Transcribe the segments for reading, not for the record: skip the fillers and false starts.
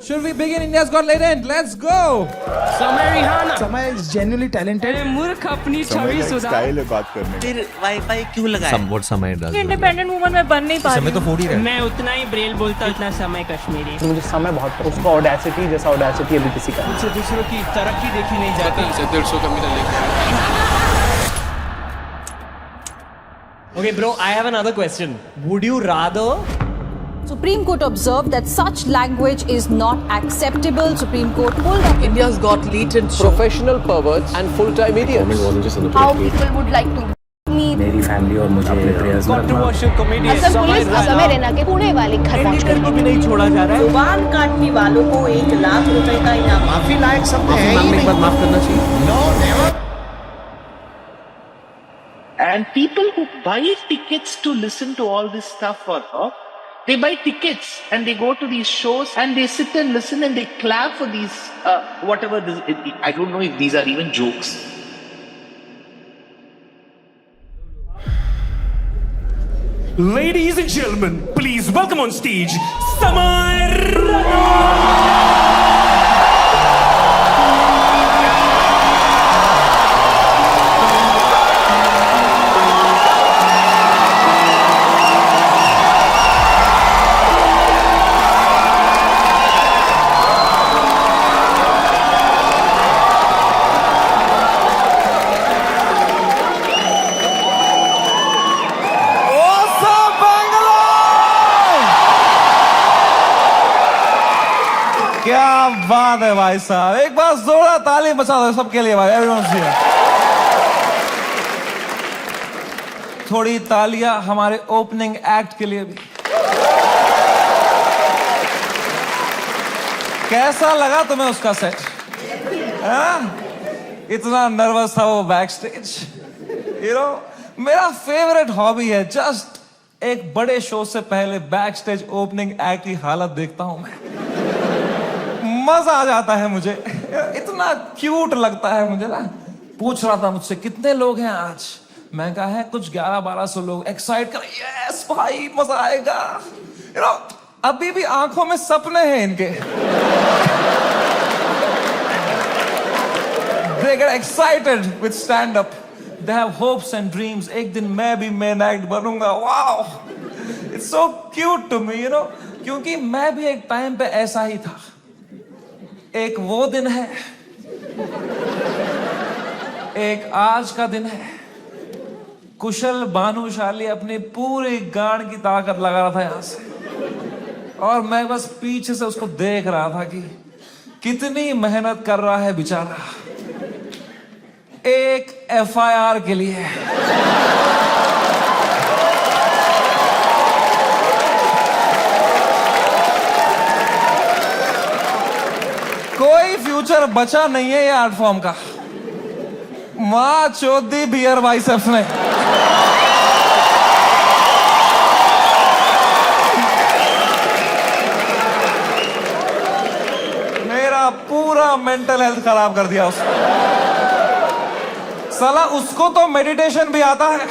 Should we begin India's Got Talent? Let's go! समय Rihanna समय is genuinely talented. मूर्ख अपनी छवि सुधार स्टाइल है बात करने फिर वाईफाई क्यों लगाया? Somewhat समय does. इंडिपेंडेंट वुमन में बन नहीं पा रही समय तो 4 ही रहा है. मैं उतना ही ब्रेल बोलता उतना समय कश्मीरी मुझे समय बहुत पसंद उसका ऑडेसिटी जैसा ऑडेसिटी अभी किसी का मुझसे दूसरों की तरक्की देखी नहीं जाती. Okay, bro, I have another question. Would you rather Supreme Court observed that such language is not acceptable. Supreme Court pulled up India's got latent professional perverts and full-time idiots. How people would like to meet. मेरी family और मुझे अपने prayers में Controversial comedian. Assam police असम रेना के पुणे वाले घर पहुंच इंडियन को भी नहीं छोड़ा जा रहा है. जुबान काटने वालों को 1 लाख रुपए का इनाम. माफी लायक सब है मांगने के बाद माफ करना चाहिए. And people who buy tickets to listen to all this stuff for her, they buy tickets and they go to these shows and they sit and listen and they clap for these, whatever this, I don't know if these are even jokes. Ladies and gentlemen, please welcome on stage, Samar. क्या बात है भाई साहब, एक बार जोरदार ताली बजा दो सबके लिए भाई. Everyone's here. थोड़ी तालियां हमारे ओपनिंग एक्ट के लिए भी. कैसा लगा तुम्हें उसका सेट? इतना नर्वस था वो बैक स्टेज. मेरा फेवरेट हॉबी है जस्ट एक बड़े शो से पहले बैक स्टेज ओपनिंग एक्ट की हालत देखता हूं मैं. मजा आ जाता है मुझे. इतना क्यूट लगता है मुझे ना. पूछ रहा था मुझसे कितने लोग हैं आज. मैं कहा है कुछ 1100-1200 लोग. एक्साइट कर. यस भाई मजा आएगा. अभी भी आंखों में सपने हैं इनके. They get excited with stand up. They have hopes and dreams. एक दिन मैं भी मेन एक्ट बनूंगा. Wow, it's so cute to me, क्योंकि मैं भी एक टाइम पे ऐसा ही था. एक वो दिन है, एक आज का दिन है. कुशल भानुशाली अपनी पूरी गांड की ताकत लगा रहा था यहां से, और मैं बस पीछे से उसको देख रहा था कि कितनी मेहनत कर रहा है बेचारा एक FIR के लिए. कोई फ्यूचर बचा नहीं है ये आर्ट फॉर्म का. मां चौधी बियर बाइसेप्स ने. मेरा पूरा मेंटल हेल्थ खराब कर दिया उसने. साला उसको तो मेडिटेशन भी आता है,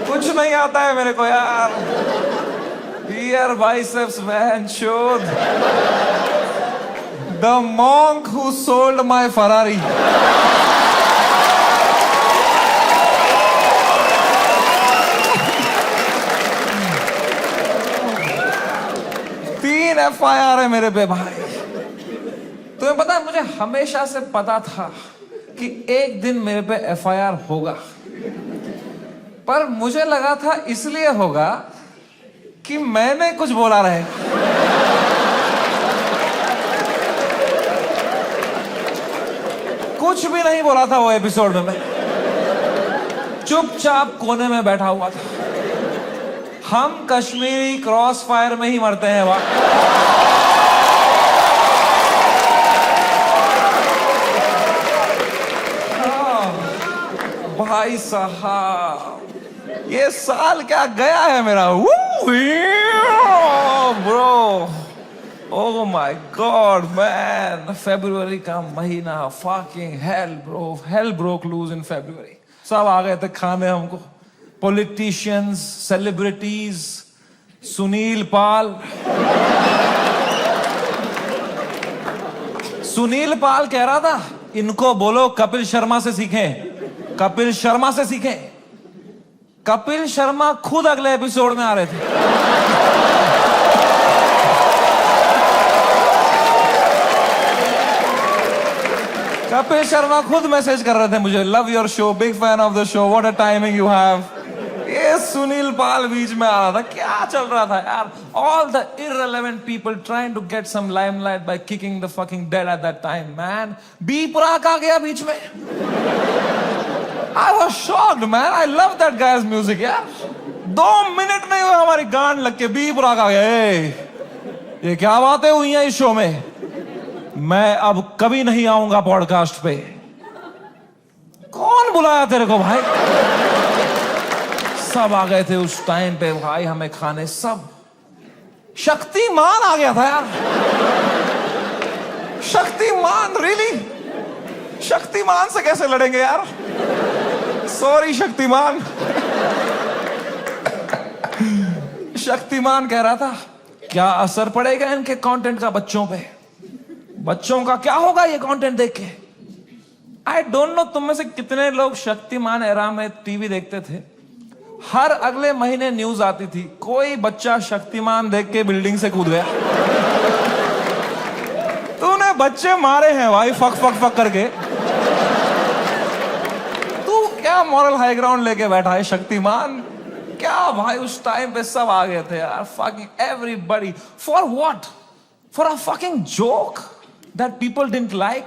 कुछ नहीं आता है मेरे को यार. Beer biceps, man, showed. The monk who sold my Ferrari. 3 FIR है मेरे पे भाई. तुम्हें पता है मुझे हमेशा से पता था कि एक दिन मेरे पे FIR होगा, पर मुझे लगा था इसलिए होगा कि मैंने कुछ बोला रहे. कुछ भी नहीं बोला था वो एपिसोड में. मैं चुपचाप कोने में बैठा हुआ था. हम कश्मीरी क्रॉस फायर में ही मरते हैं वहां. भाई साहब ये साल क्या गया है मेरा. Bro, oh my god man. फरवरी का महीना, fucking hell bro. Hell broke loose in February. सब आ गए थे खाने हमको. पॉलिटिशियंस, सेलिब्रिटीज, सुनील पाल कह रहा था इनको बोलो कपिल शर्मा से सीखें, कपिल शर्मा से सीखें। कपिल शर्मा खुद अगले एपिसोड में आ रहे थे। कपिल शर्मा खुद मैसेज कर रहे थे मुझे, love your show, big fan of the show, what a timing you have. ये सुनील पाल बीच में आ रहा था, क्या चल रहा था यार? All the irrelevant people trying to get some limelight by kicking the fucking dead at that time, man. B Praak आ गया बीच में। I was shocked, man. I love that guy's music, यार। 2 मिनट नहीं हुए हमारी गांड लग के बी प्राक आ गया। ये क्या बातें हुई हैं इस शो में? मैं अब कभी नहीं आऊंगा पॉडकास्ट पे। कौन बुलाया तेरे को भाई? सब आ गए थे उस टाइम पे भाई हमें खाने, सब। शक्तिमान आ गया था यार। शक्तिमान, रियली? शक्तिमान से कैसे लड़ेंगे यार? सॉरी शक्तिमान। शक्तिमान कह रहा था क्या असर पड़ेगा इनके कंटेंट का बच्चों पे? बच्चों का क्या होगा ये कंटेंट देख के? आई डोंट नो तुम में से कितने लोग शक्तिमान एरा में टीवी देखते थे। हर अगले महीने न्यूज आती थी कोई बच्चा शक्तिमान देख के बिल्डिंग से कूद गया। तूने बच्चे मारे हैं भाई फक फक फक करके। तू क्या मॉरल हाई ग्राउंड लेके बैठा है शक्तिमान? क्या भाई उस टाइम पे सब आ गए थे यार, fucking everybody. For what? For a fucking joke that people didn't like.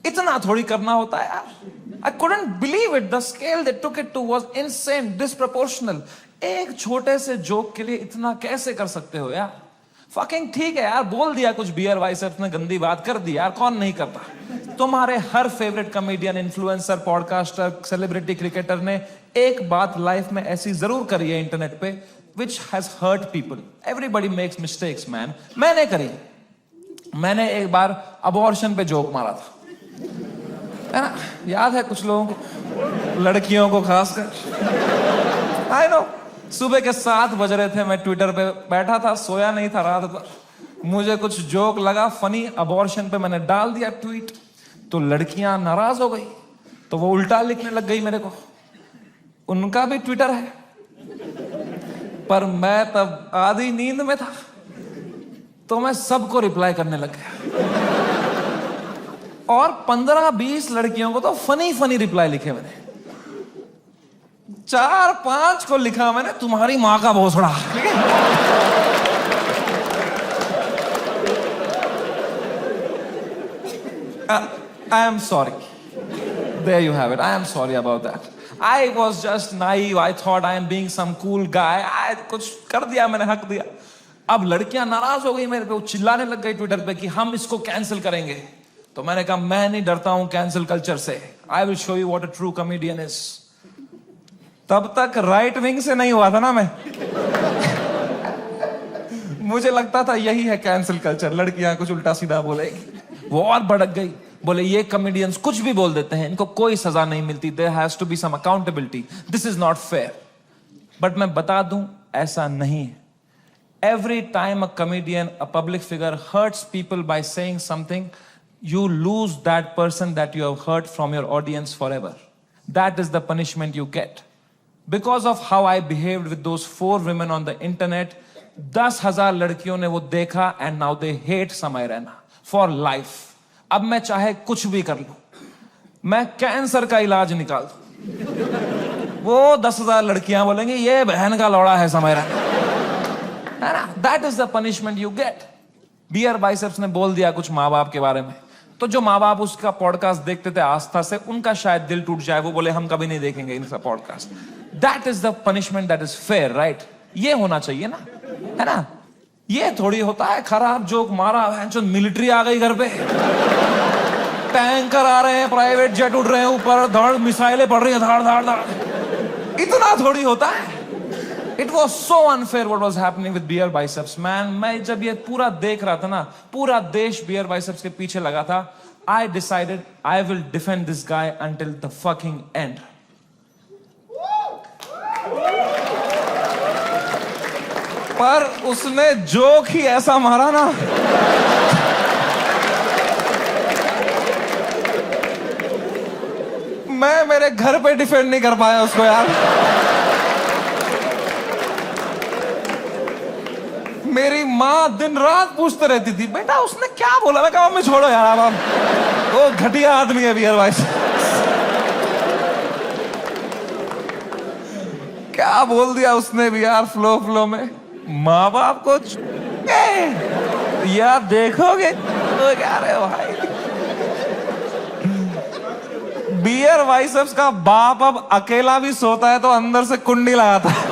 इतना थोड़ी करना होता है यार। I couldn't believe it. The scale they took it to was insane, disproportional. एक छोटे से जोक के लिए इतना कैसे कर सकते हो यार? Fucking ठीक है यार, बोल दिया कुछ बियर बाइसेप्स ने, गंदी बात कर दी यार, कौन नहीं करता? तुम्हारे हर favourite comedian, influencer, podcaster, celebrity, cricketer ने एक बात लाइफ में ऐसी जरूर करी है इंटरनेट पे, which has hurt people. Everybody makes mistakes, man. मैंने करी। मैंने एक बार अबॉर्शन पे जोक मारा था, है ना? याद है कुछ लोगों को, लड़कियों को खासकर। आई नो, सुबह के 7 बज रहे थे, मैं ट्विटर पे बैठा था, सोया नहीं था रात भर। मुझे कुछ जोक लगा फनी अबॉर्शन पे, मैंने डाल दिया ट्वीट, तो लड़कियां नाराज हो गई, तो वो उल्टा लिखने लग गई मेरे को। उनका भी ट्विटर है, पर मैं तब आधी नींद में था, तो मैं सबको रिप्लाई करने लग गया। और 15-20 लड़कियों को तो फनी फनी रिप्लाई लिखे मैंने। 4-5 को लिखा मैंने तुम्हारी मां का भोसड़ा। I am sorry. There you have it. I am sorry about that. I was just naive. I thought I am being some cool guy. I कुछ कर दिया मैंने, हक दिया। अब लड़कियां नाराज हो गई मेरे पे, वो चिल्लाने लग गई ट्विटर पे कि हम इसको कैंसिल करेंगे। तो मैंने कहा मैं नहीं डरता हूं कैंसिल कल्चर से। I will show you what a true comedian is. तब तक राइट विंग से नहीं हुआ था ना मैं। मुझे लगता था यही है कैंसिल कल्चर, लड़कियां कुछ उल्टा सीधा बोलेगी। वो और भड़क गई, बोले ये कॉमेडियंस कुछ भी बोल देते हैं, इनको कोई सजा नहीं मिलती, there has to be some accountability, this is not fair. But मैं बता दूं ऐसा नहीं है। Every time a comedian, a public figure hurts people by saying something, you lose that person that you have hurt from your audience forever. That is the punishment you get. Because of how I behaved with those 4 women on the internet, 10,000 लड़कियों ने वो देखा and now they hate समय Raina for life. अब मैं चाहे कुछ भी कर लूं, मैं कैंसर का इलाज निकाल दूं, वो 10,000 लड़कियां बोलेंगी ये बहन का लौड़ा है Samay Raina. That is the punishment you get. Beer biceps ने बोल दिया कुछ माँ बाप के बारे में, तो जो माँ बाप उसका पॉडकास्ट देखते थे आस्था से, उनका शायद दिल टूट जाए, वो बोले हम कभी नहीं देखेंगे इनका podcast. That is the punishment that is fair, right? ये होना चाहिए ना, है ना? ये थोड़ी होता है खराब जोक मारा है जो मिलिट्री आ गई घर पे, टैंकर आ रहे हैं, प्राइवेट जेट उड़ रहे हैं ऊपर, धड़ मिसाइलें पड़ रही हैं, धाड़ धाड़ धाड़, इतना थोड़ी होता है। It was so unfair what was happening with beer biceps, man. मैं जब ये पूरा देख रहा था ना, पूरा देश beer biceps के पीछे लगा था, I decided I will defend this guy until the fucking end. पर उसने जोक ही ऐसा मारा ना, मैं मेरे घर पे डिफेंड नहीं कर पाया उसको यार। मेरी माँ दिन रात पूछते रहती थी, बेटा उसने क्या बोला? मैं कहा मम्मी छोड़ो यार, अब वो घटिया आदमी है बियर वाइस। क्या बोल दिया उसने भी यार फ्लो में। माँ बाप को यार देखोगे तो क्या रहे भाई, बियर वाइसेप्स का बाप अब अकेला भी सोता है तो अंदर से कुंडी लगाता है।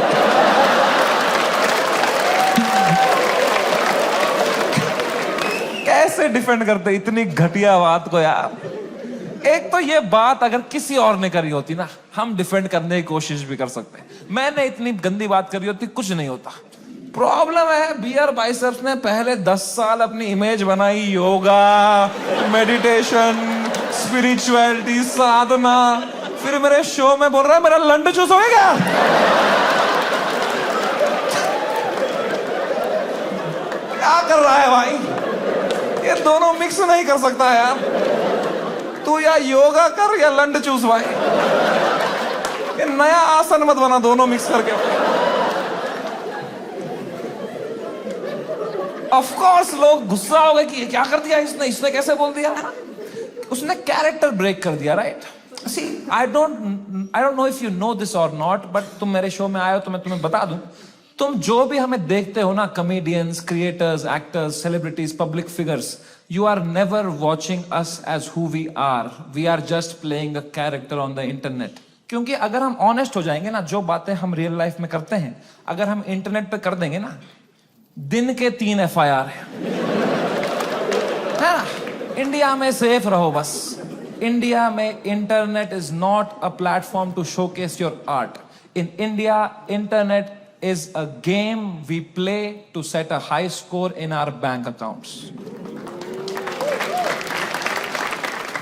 कैसे डिफेंड करते इतनी घटिया बात को यार। एक तो ये बात अगर किसी और ने करी होती ना, हम डिफेंड करने की कोशिश भी कर सकते। मैंने इतनी गंदी बात करी होती, कुछ नहीं होता। प्रॉब्लम है बियर बाइसेप्स ने पहले 10 साल अपनी इमेज बनाई, योगा, मेडिटेशन, स्पिरिचुअलिटी, साधना, फिर मेरे शो में बोल रहा है मेरा लंड चूस हो गया। क्या कर रहा है भाई? ये दोनों मिक्स नहीं कर सकता यार। तू या योगा कर या लंड चूस भाई। ये नया आसन मत बना दोनों मिक्स करके। ऑफ कोर्स लोग गुस्सा हो गए कि क्या कर दिया इसने कैसे बोल दिया है ना। उसने कैरेक्टर ब्रेक कर दिया, right? See I don't know if you know this or not, but तुम मेरे शो में आए हो तो मैं तुम्हें बता दूं, तुम जो भी हमें देखते हो ना, comedians, creators, actors, celebrities, public figures, you are never watching us as who we are. We are just playing a character on the internet. क्योंकि अगर हम ऑनेस्ट हो जाएंगे ना, जो बातें हम रियल लाइफ में करते हैं अगर हम इंटरनेट पे कर देंगे ना, दिन के 3 FIR है ना। इंडिया में सेफ रहो बस। इंडिया में internet is not a platform to showcase your art. In India internet is a game we play to set a high score in our bank accounts.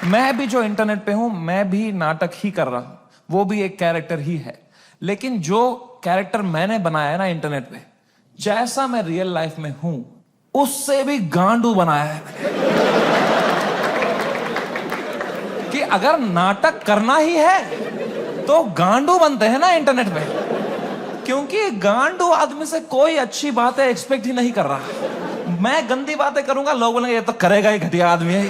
मैं भी जो इंटरनेट पे हूं, मैं भी नाटक ही कर रहा हूं, वो भी एक कैरेक्टर ही है। लेकिन जो कैरेक्टर मैंने बनाया है ना इंटरनेट पे, जैसा मैं रियल लाइफ में हूं उससे भी गांडू बनाया है कि अगर नाटक करना ही है तो गांडू बनते हैं ना इंटरनेट पे। क्योंकि गांडू आदमी से कोई अच्छी बातें एक्सपेक्ट ही नहीं कर रहा। मैं गंदी बातें करूंगा, लोग बोलेंगे ये तो करेगा ही, घटिया आदमी है।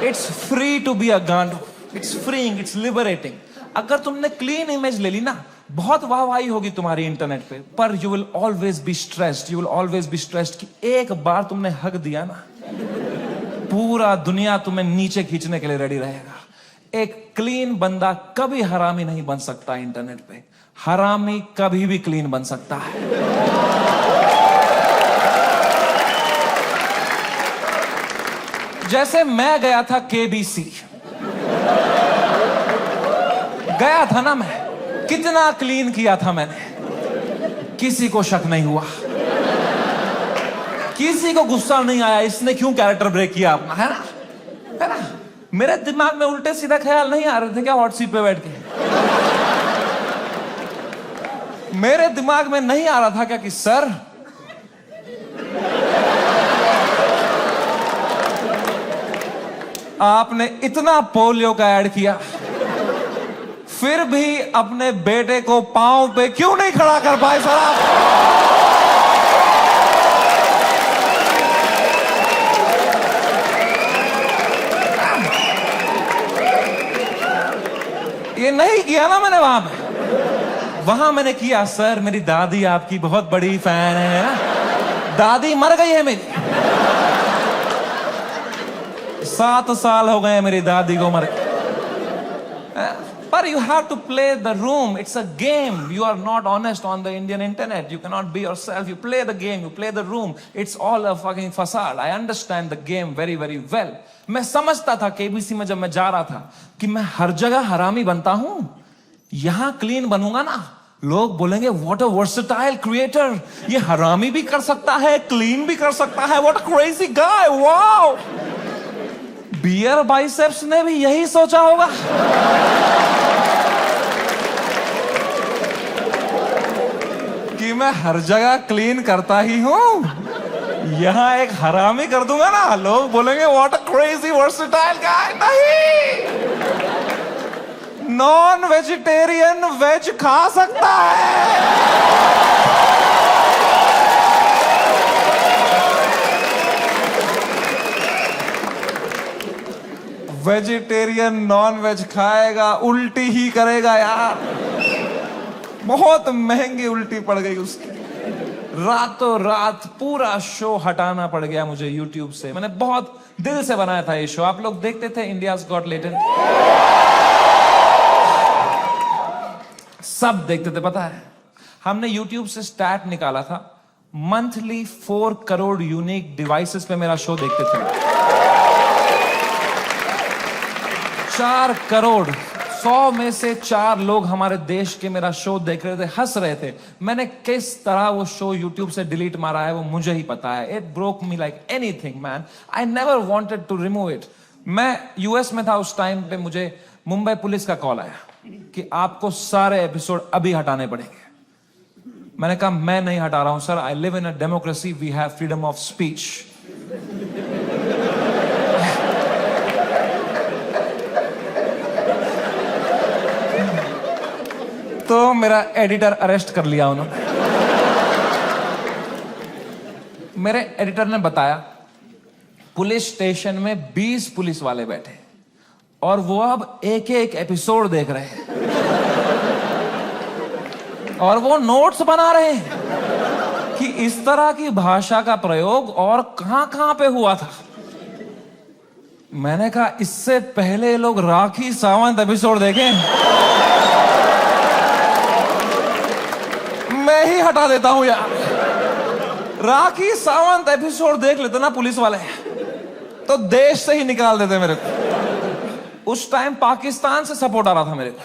It's free to be a गांडू, इट्स फ्रीइंग, इट्स लिबरेटिंग। अगर तुमने क्लीन इमेज ले ली ना, बहुत वाहवाही होगी तुम्हारी इंटरनेट पे, पर you will always be stressed. You will always be stressed कि एक बार तुमने हक दिया ना, पूरा दुनिया तुम्हें नीचे खींचने के लिए रेडी रहेगा। एक क्लीन बंदा कभी हरामी नहीं बन सकता इंटरनेट पे। हरामी कभी भी क्लीन बन सकता है। जैसे मैं गया था KBC, गया था ना मैं, कितना क्लीन किया था मैंने, किसी को शक नहीं हुआ, किसी को गुस्सा नहीं आया इसने क्यों कैरेक्टर ब्रेक किया अपना, है ना। मेरे दिमाग में उल्टे सीधा ख्याल नहीं आ रहे थे क्या हॉट सीट पे बैठ के? मेरे दिमाग में नहीं आ रहा था क्या कि सर आपने इतना पोलियो का ऐड किया, फिर भी अपने बेटे को पांव पे क्यों नहीं खड़ा कर पाए सर आप? ये नहीं किया ना मैंने वहां पे। वहां मैंने किया, सर मेरी दादी आपकी बहुत बड़ी फैन है ना, दादी मर गई है मेरी, 7 साल हो गए मेरी दादी को मरे। पर you have to play the room. It's a game. You are not honest on the Indian internet. You cannot be yourself. You play the game. You play the room. It's all a fucking facade. I understand the game very, very well. मैं समझता था KBC में जब मैं जा रहा था कि मैं हर जगह हरामी बनता हूं, यहां क्लीन बनूंगा ना, लोग बोलेंगे व्हाट अ वर्सेटाइल क्रिएटर, ये हरामी भी कर सकता है, क्लीन भी कर सकता है, what a crazy guy, wow. Beer biceps ने भी यही सोचा होगा। कि मैं हर जगह क्लीन करता ही हूं, यहां एक हरामी कर दूंगा ना, लोग बोलेंगे व्हाट अ क्रेजी वर्सेटाइल गाय। नहीं, नॉन वेजिटेरियन वेज खा सकता है। वेजिटेरियन नॉन वेज खाएगा, उल्टी ही करेगा यार। बहुत महंगी उल्टी पड़ गई उसकी, रातों रात पूरा शो हटाना पड़ गया मुझे YouTube से। मैंने बहुत दिल से बनाया था ये शो। आप लोग देखते थे इंडियाज गॉट टैलेंट? सब देखते थे। पता है, हमने YouTube से स्टैट निकाला था, मंथली 4 करोड़ यूनिक डिवाइसेस पे मेरा शो देखते थे। 4 करोड़, 100 में से 4 लोग हमारे देश के मेरा शो देख रहे थे, हंस रहे थे। मैंने किस तरह वो शो YouTube से डिलीट मारा है वो मुझे ही पता है। It broke me like anything man. I never wanted to remove it. मैं यूएस में था उस टाइम पे, मुझे मुंबई पुलिस का कॉल आया कि आपको सारे एपिसोड अभी हटाने पड़ेंगे। मैंने कहा मैं नहीं हटा रहा हूं sir, I live in a democracy, we have freedom of speech. तो मेरा एडिटर अरेस्ट कर लिया उन्होंने। मेरे एडिटर ने बताया पुलिस स्टेशन में 20 पुलिस वाले बैठे और वो अब एक एक एपिसोड देख रहे हैं और वो नोट्स बना रहे हैं कि इस तरह की भाषा का प्रयोग और कहां पे हुआ था। मैंने कहा इससे पहले लोग राखी सावंत एपिसोड देखें, मैं ही हटा देता हूं यार। राखी सावंत एपिसोड देख लेते ना पुलिस वाले तो देश से ही निकाल देते मेरे को। उस टाइम पाकिस्तान से सपोर्ट आ रहा था मेरे को।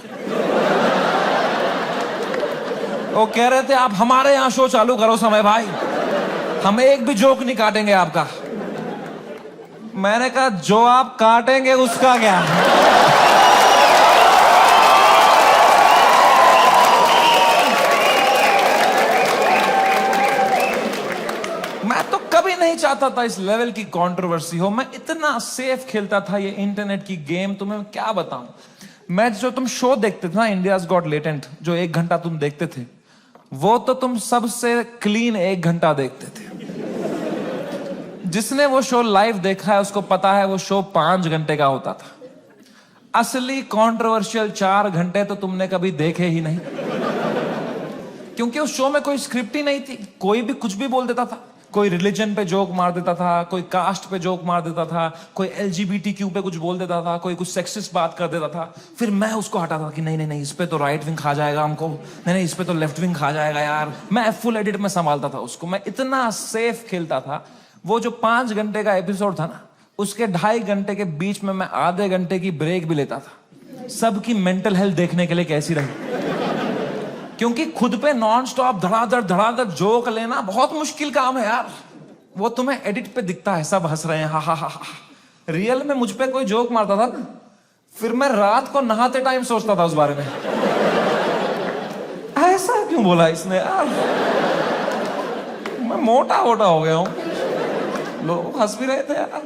वो कह रहे थे आप हमारे यहां शो चालू करो समय भाई, हम एक भी जोक नहीं काटेंगे आपका। मैंने कहा जो आप काटेंगे उसका क्या। मैं तो कभी नहीं चाहता था इस लेवल की कंट्रोवर्सी हो। मैं इतना सेफ खेलता था ये इंटरनेट की गेम, तुम्हें क्या बताऊं। मैं जो तुम शो देखते थे ना इंडियाज गॉट टैलेंट, जो 1 घंटा तुम देखते थे, वो तो तुम सबसे क्लीन 1 घंटा देखते थे। जिसने वो शो लाइव देखा है उसको पता है वो शो 5 घंटे का होता था। असली कंट्रोवर्शियल 4 घंटे तो तुमने कभी देखे ही नहीं, क्योंकि उस शो में कोई स्क्रिप्ट ही नहीं थी। कोई भी कुछ भी बोल देता था, कोई रिलीजन पे जोक मार देता था, कोई कास्ट पे जोक मार देता था, कोई LGBTQ पे कुछ बोल देता था, कोई कुछ सेक्सिस्ट बात कर देता था। फिर मैं उसको हटाता था कि नहीं नहीं नहीं, इस पे तो राइट विंग खा जाएगा हमको, नहीं नहीं इस पे तो लेफ्ट विंग खा जाएगा यार। मैं फुल एडिट में संभालता था उसको। मैं इतना सेफ खेलता था। वो जो 5 घंटे का एपिसोड था ना, उसके 2.5 घंटे के बीच में मैं आधे घंटे की ब्रेक भी लेता था, सबकी मेंटल हेल्थ देखने के लिए कैसी रही। क्योंकि खुद पे नॉन स्टॉप धड़ाधड़ जोक लेना बहुत मुश्किल काम है यार। वो तुम्हें एडिट पे दिखता है सब हंस रहे हैं, हा हा हा हा। रियल में मुझ पे कोई जोक मारता था ना, फिर मैं रात को नहाते टाइम सोचता था उस बारे में, ऐसा क्यों बोला इसने यार, मैं मोटा हो गया हूं। लोग हंस भी रहे थे यार।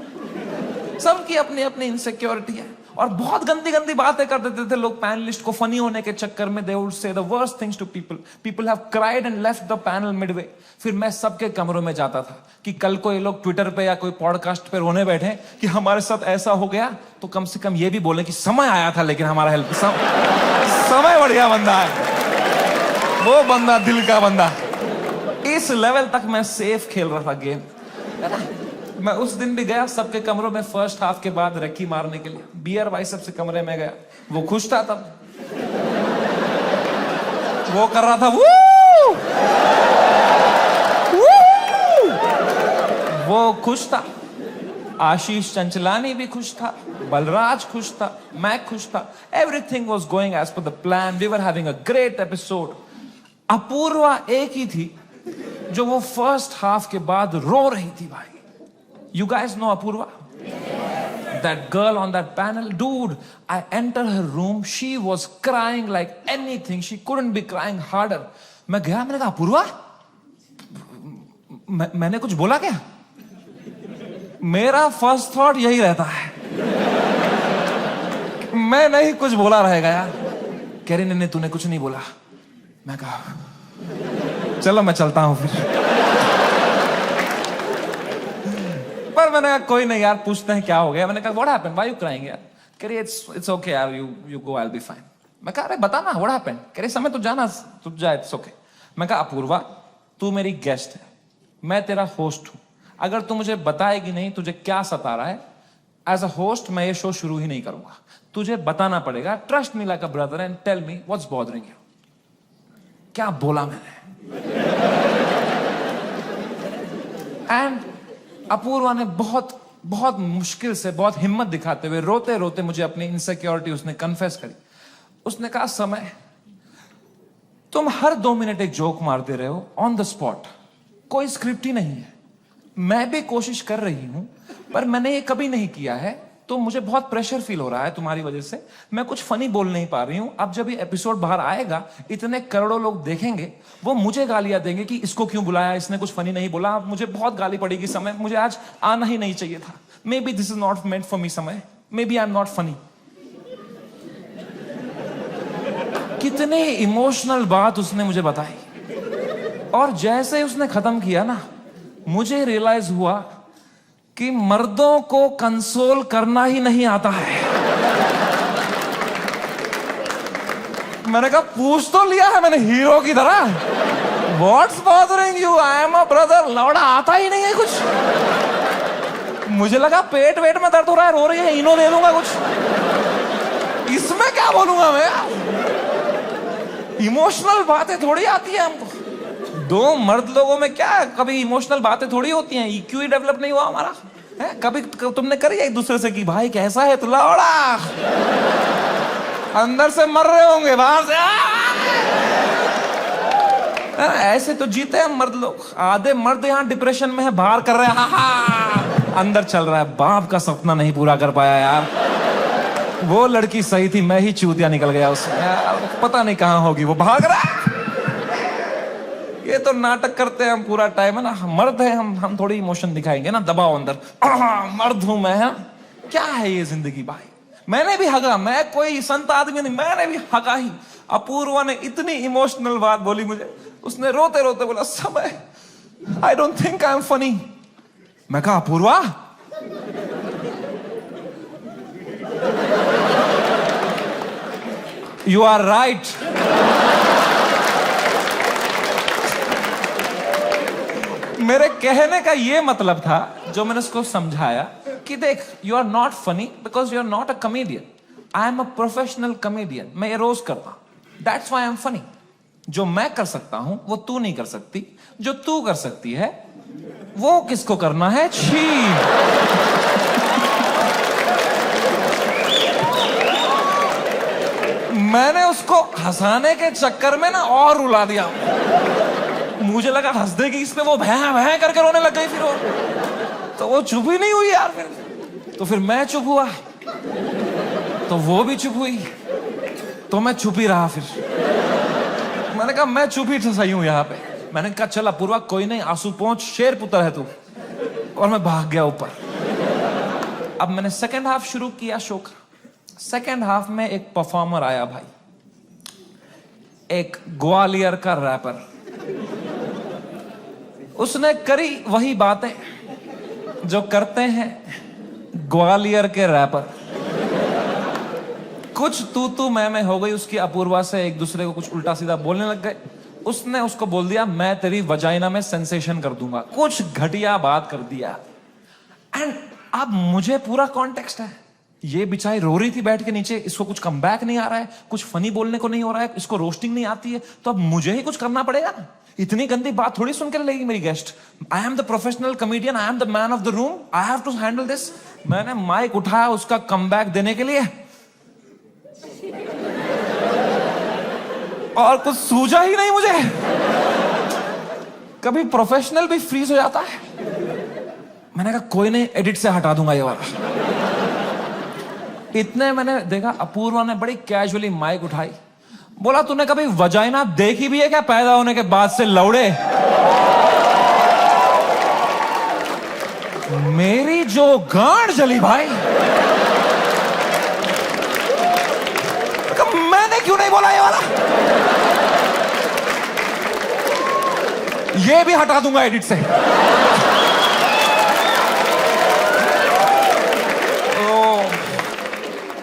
सबकी अपनी अपनी इनसिक्योरिटी है और बहुत गंदी गंदी बातें कर देते थे लोग पैनलिस्ट को फनी होने के चक्कर में। They would say the worst things to people. People have cried and left the panel midway. फिर मैं सबके कमरों में जाता था कि कल को ये लोग ट्विटर पे या कोई पॉडकास्ट पे रोने बैठे कि हमारे साथ ऐसा हो गया, तो कम से कम ये भी बोले कि समय आया था लेकिन हमारा हेल्प समय बढ़िया बंदा है वो, बंदा दिल का बंदा। इस लेवल तक मैं सेफ खेल रहा था गेम। मैं उस दिन भी गया सबके कमरों में फर्स्ट हाफ के बाद रक्की मारने के लिए। बियर भाई सबसे कमरे में गया, वो खुश था तब, वो कर रहा था वू! वो खुश था। आशीष चंचलानी भी खुश था, बलराज खुश था, मैं खुश था। Everything was going as per the plan. We were having a great episode. Apoorva एक ही थी जो वो फर्स्ट हाफ के बाद रो रही थी भाई। You guys know Apurva? That girl on that panel? Dude, I entered her room. She was crying like anything. She couldn't be crying harder. मैं गया, मैंने कहा अपूर्वा मैंने कुछ बोला क्या? मेरा फर्स्ट थॉट यही रहता है, मैं नहीं कुछ बोला रहेगा यार। कह रही नहीं तूने कुछ नहीं बोला। मैं कहा चलो मैं चलता हूं फिर। पर मैंने कहा कोई नहीं यार, पूछते हैं क्या हो गया। मैंने कहा what happened, why you crying यार? कह रही इट्स ओके यार, you go, I will be fine. मैं कहा अरे बता ना व्हाट हैपेंड। कह रही समय तो जाना, तू जा, इट्स ओके। मैं कहा अपूर्वा तू मेरी गेस्ट है, मैं तेरा होस्ट हूं, अगर तू मुझे बताएगी नहीं तुझे क्या सता रहा है, एज अ होस्ट मैं ये शो शुरू ही नहीं करूंगा। तुझे बताना पड़ेगा, trust me like a brother and tell me what's bothering you. क्या बोला मैंने? एंड अपूर्वा ने बहुत बहुत मुश्किल से, बहुत हिम्मत दिखाते हुए, रोते रोते मुझे अपनी इनसिक्योरिटी उसने कन्फेस करी। उसने कहा समय तुम हर 2 मिनट एक जोक मारते रहे हो ऑन द स्पॉट, कोई स्क्रिप्ट ही नहीं है। मैं भी कोशिश कर रही हूं पर मैंने ये कभी नहीं किया है, तो मुझे बहुत प्रेशर फील हो रहा है तुम्हारी वजह से, मैं कुछ फनी बोल नहीं पा रही हूं। अब जब ये एपिसोड बाहर आएगा इतने करोड़ों लोग देखेंगे, वो मुझे गालियां देंगे कि इसको क्यों बुलाया, इसने कुछ फनी नहीं बोला। मुझे बहुत गाली पड़ेगी समय, मुझे आज आना ही नहीं चाहिए था। Maybe this is not meant for me Samay, maybe I am not funny. कितने इमोशनल बात उसने मुझे बताई, और जैसे उसने खत्म किया ना, मुझे रियलाइज हुआ कि मर्दों को कंसोल करना ही नहीं आता है। मैंने कहा पूछ तो लिया है मैंने हीरो की तरह, what's bothering you, I am a brother. लौड़ा आता ही नहीं है कुछ। मुझे लगा पेट वेट में दर्द हो रहा है, रो रही है, इनो दे दूंगा कुछ, इसमें क्या बोलूंगा मैं? इमोशनल बातें थोड़ी आती है हमको। 2 मर्द लोगों में क्या कभी इमोशनल बातें थोड़ी होती हैं? EQ ही डेवलप नहीं हुआ हमारा है? कभी तुमने करी एक दूसरे से कि भाई कैसा है तू? लौड़ा अंदर से मर रहे होंगे, बाहर से ऐसे तो जीते हैं मर्द लोग। आधे मर्द यहाँ डिप्रेशन में है, बाहर कर रहे हैं, अंदर चल रहा है बाप का सपना नहीं पूरा कर पाया यार, वो लड़की सही थी, मैं ही चूतिया निकल गया उसमें यार, पता नहीं कहां होगी, वो भाग रहा है। ये तो नाटक करते हैं हम पूरा टाइम है ना, मर्द है हम थोड़ी इमोशन दिखाएंगे ना, दबाओ अंदर, मर्द हूं मैं, है क्या है ये जिंदगी भाई। मैंने भी हगा, मैं कोई संत आदमी नहीं, मैंने भी हगा ही। अपूर्वा ने इतनी इमोशनल बात बोली मुझे, उसने रोते रोते बोला समय आई don't think I am funny. मैं कहा अपूर्वा यू आर राइट। मेरे कहने का ये मतलब था, जो मैंने उसको समझाया कि देख you are not funny because you are not a comedian, I am a professional comedian, मैं ये रोज करता हूं, that's why I am funny. जो मैं कर सकता हूं वो तू नहीं कर सकती, जो तू कर सकती है वो किसको करना है? छी। मैंने उसको हंसाने के चक्कर में ना और रुला दिया, मुझे लगा हंस देगी इसमें, वो भैं भैं करके रोने लग गई, फिर वो तो वो चुप ही नहीं हुई यार। तो फिर मैं चुप हुआ, तो वो भी चुप हुई, तो मैं चुप ही रहा। फिर मैंने कहा मैं चुप ही सही हूं यहाँ पे। मैंने कहा चल अपूर्वा कोई नहीं, आंसू पहुंच, शेर पुत्र है तू, और मैं भाग गया ऊपर। अब मैंने सेकेंड हाफ शुरू किया शो का। सेकेंड हाफ में एक परफॉर्मर आया भाई, एक ग्वालियर का रैपर, उसने करी वही बातें जो करते हैं ग्वालियर के रैपर। कुछ तू मैं हो गई उसकी अपूर्वा से, एक दूसरे को कुछ उल्टा सीधा बोलने लग गए। उसने उसको बोल दिया मैं तेरी वजाइना में सेंसेशन कर दूंगा, कुछ घटिया बात कर दिया। एंड अब मुझे पूरा कॉन्टेक्स्ट है, ये बेचारी रो रही थी बैठ के नीचे, इसको कुछ कमबैक नहीं आ रहा है, कुछ फनी बोलने को नहीं हो रहा है, इसको रोस्टिंग नहीं आती है, तो अब मुझे ही कुछ करना पड़ेगा ना। इतनी गंदी बात थोड़ी सुन के लेगी मेरी guest. I am the professional comedian, I am the man of the room, I have to handle this. मैंने माइक उठाया उसका कमबैक देने के लिए, और कुछ सूझा ही नहीं मुझे। कभी प्रोफेशनल भी फ्रीज हो जाता है। मैंने कहा कोई नहीं, एडिट से हटा दूंगा ये वाला। इतने मैंने देखा अपूर्वा ने बड़ी कैजुअली माइक उठाई, बोला तूने कभी वजाइना देखी भी है क्या पैदा होने के बाद से लौड़े? मेरी जो गांड जली भाई, मैंने क्यों नहीं बोला ये वाला? ये भी हटा दूंगा एडिट से।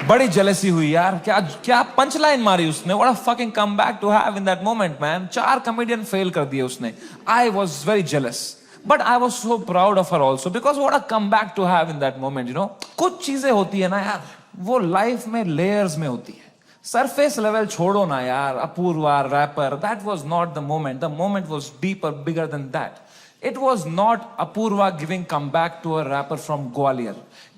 बड़ी जेलसी हुई यार। क्या क्या पंच लाइन मारी उसने। What a fucking comeback to have in that moment man. 4 comedian fail कर दिए उसने। I was very jealous but I was so proud of her also because what a comeback to have in that moment. You know, कुछ चीजें होती है ना यार, वो लाइफ में लेयर्स में होती है। सरफेस लेवल छोड़ो ना यार। Apoorva rapper, that was not the moment. The moment was deeper, bigger than that. It was not Apurva giving comeback to a rapper from Gwalior.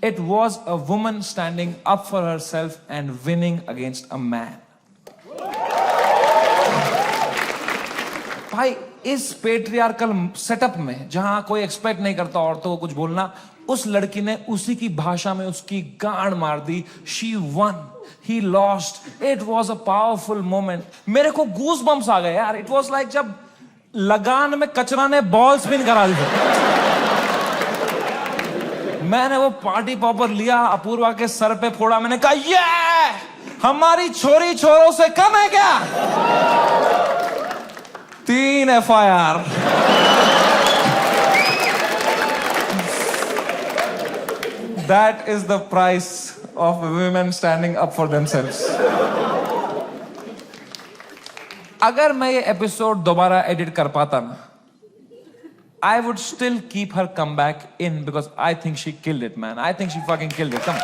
It was a woman standing up for herself and winning against a man. भाई, इस patriarchal setup में जहां कोई expect नहीं करता औरतों को कुछ बोलना, उस लड़की ने उसी की भाषा में उसकी गांड मार दी. She won. He lost. It was a powerful moment. मेरे को गूज बम्स आ गए यार. It was like जब लगान में कचरा ने बॉल स्पिन करा दी. मैंने वो पार्टी पॉपर लिया, अपूर्वा के सर पे फोड़ा. मैंने कहा ये हमारी छोरी छोरों से कम है क्या? 3 FIR. That is the price of women standing up for themselves. अगर मैं ये एपिसोड दोबारा एडिट कर पाता ना, I would still keep her comeback in because I think she killed it, man. I think she fucking killed it. Come.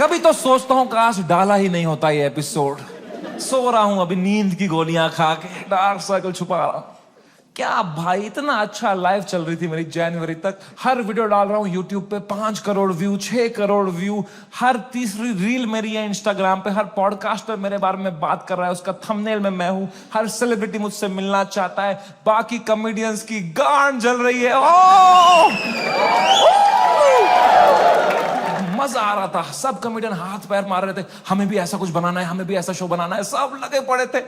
कभी तो सोचता हूँ काश डाला ही नहीं होता ये एपिसोड. सो रहा हूँ अभी नींद की गोलियां खा के, डार्क सर्कल छुपा रहा हूँ. क्या भाई, इतना अच्छा लाइव चल रही थी मेरी जनवरी तक. हर वीडियो डाल रहा हूँ यूट्यूब पे, 5 करोड़ व्यू, 6 करोड़ व्यू. हर तीसरी रील मेरी है इंस्टाग्राम पे. हर पॉडकास्टर मेरे बारे में बात कर रहा है, उसका थंबनेल में मैं हूँ. हर सेलिब्रिटी मुझसे मिलना चाहता है. बाकी कॉमेडियंस की गांड जल रही है. मजा आ रहा था. सब कॉमेडियन हाथ पैर मार रहे थे, हमें भी ऐसा कुछ बनाना है, हमें भी ऐसा शो बनाना है. सब लगे पड़े थे.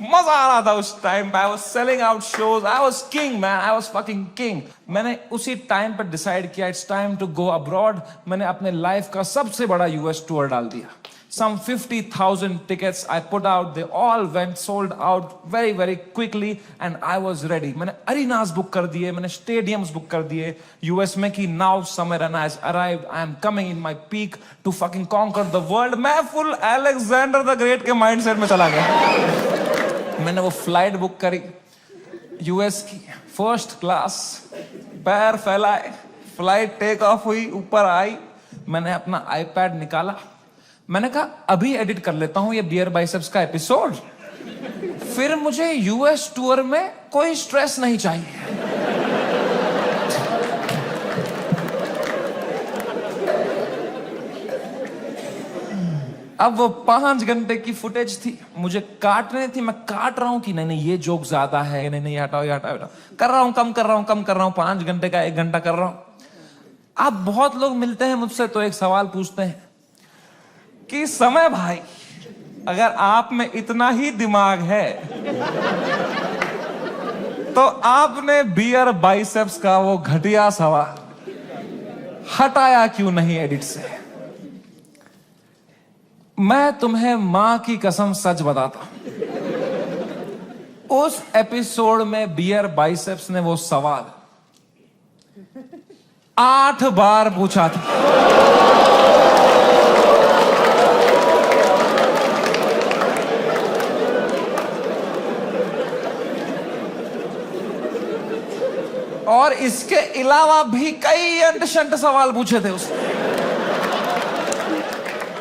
मजा आ रहा था उस टाइम पे. I was selling out shows. I was king man. I was fucking king. मैंने उसी टाइम पे डिसाइड किया it's time to go abroad. मैंने अपने लाइफ का सबसे बड़ा यूएस टूर डाल दिया. Some 50,000 tickets I put out. They all went sold out very, very quickly and I was ready. मैंने arenas book कर दिए, मैंने stadiums book कर दिए US में कि now summer and has arrived. I am coming in my peak to fucking conquer the world. मैं full Alexander the Great के mindset में चला गया. मैंने वो flight book करी US की, first class. पैर फैलाए, flight take off हुई, ऊपर आई. मैंने अपना iPad निकाला. मैंने कहा अभी एडिट कर लेता हूं ये बियर बाइसेप्स का एपिसोड, फिर मुझे यूएस टूर में कोई स्ट्रेस नहीं चाहिए. अब वो 5 घंटे की फुटेज थी, मुझे काटने थी. मैं काट रहा हूं कि नहीं ये जोक ज्यादा है, नहीं हटाओ ये हटाओ. कर रहा हूं, कम कर रहा हूं. 5 घंटे का 1 घंटा कर रहा हूं. अब बहुत लोग मिलते हैं मुझसे तो एक सवाल पूछते हैं कि समय भाई, अगर आप में इतना ही दिमाग है तो आपने बियर बाइसेप्स का वो घटिया सवाल हटाया क्यों नहीं एडिट से? मैं तुम्हें मां की कसम सच बताता हूं, उस एपिसोड में बियर बाइसेप्स ने वो सवाल 8 बार पूछा था. और इसके अलावा भी कई अंट-शंट सवाल पूछे थे उसने.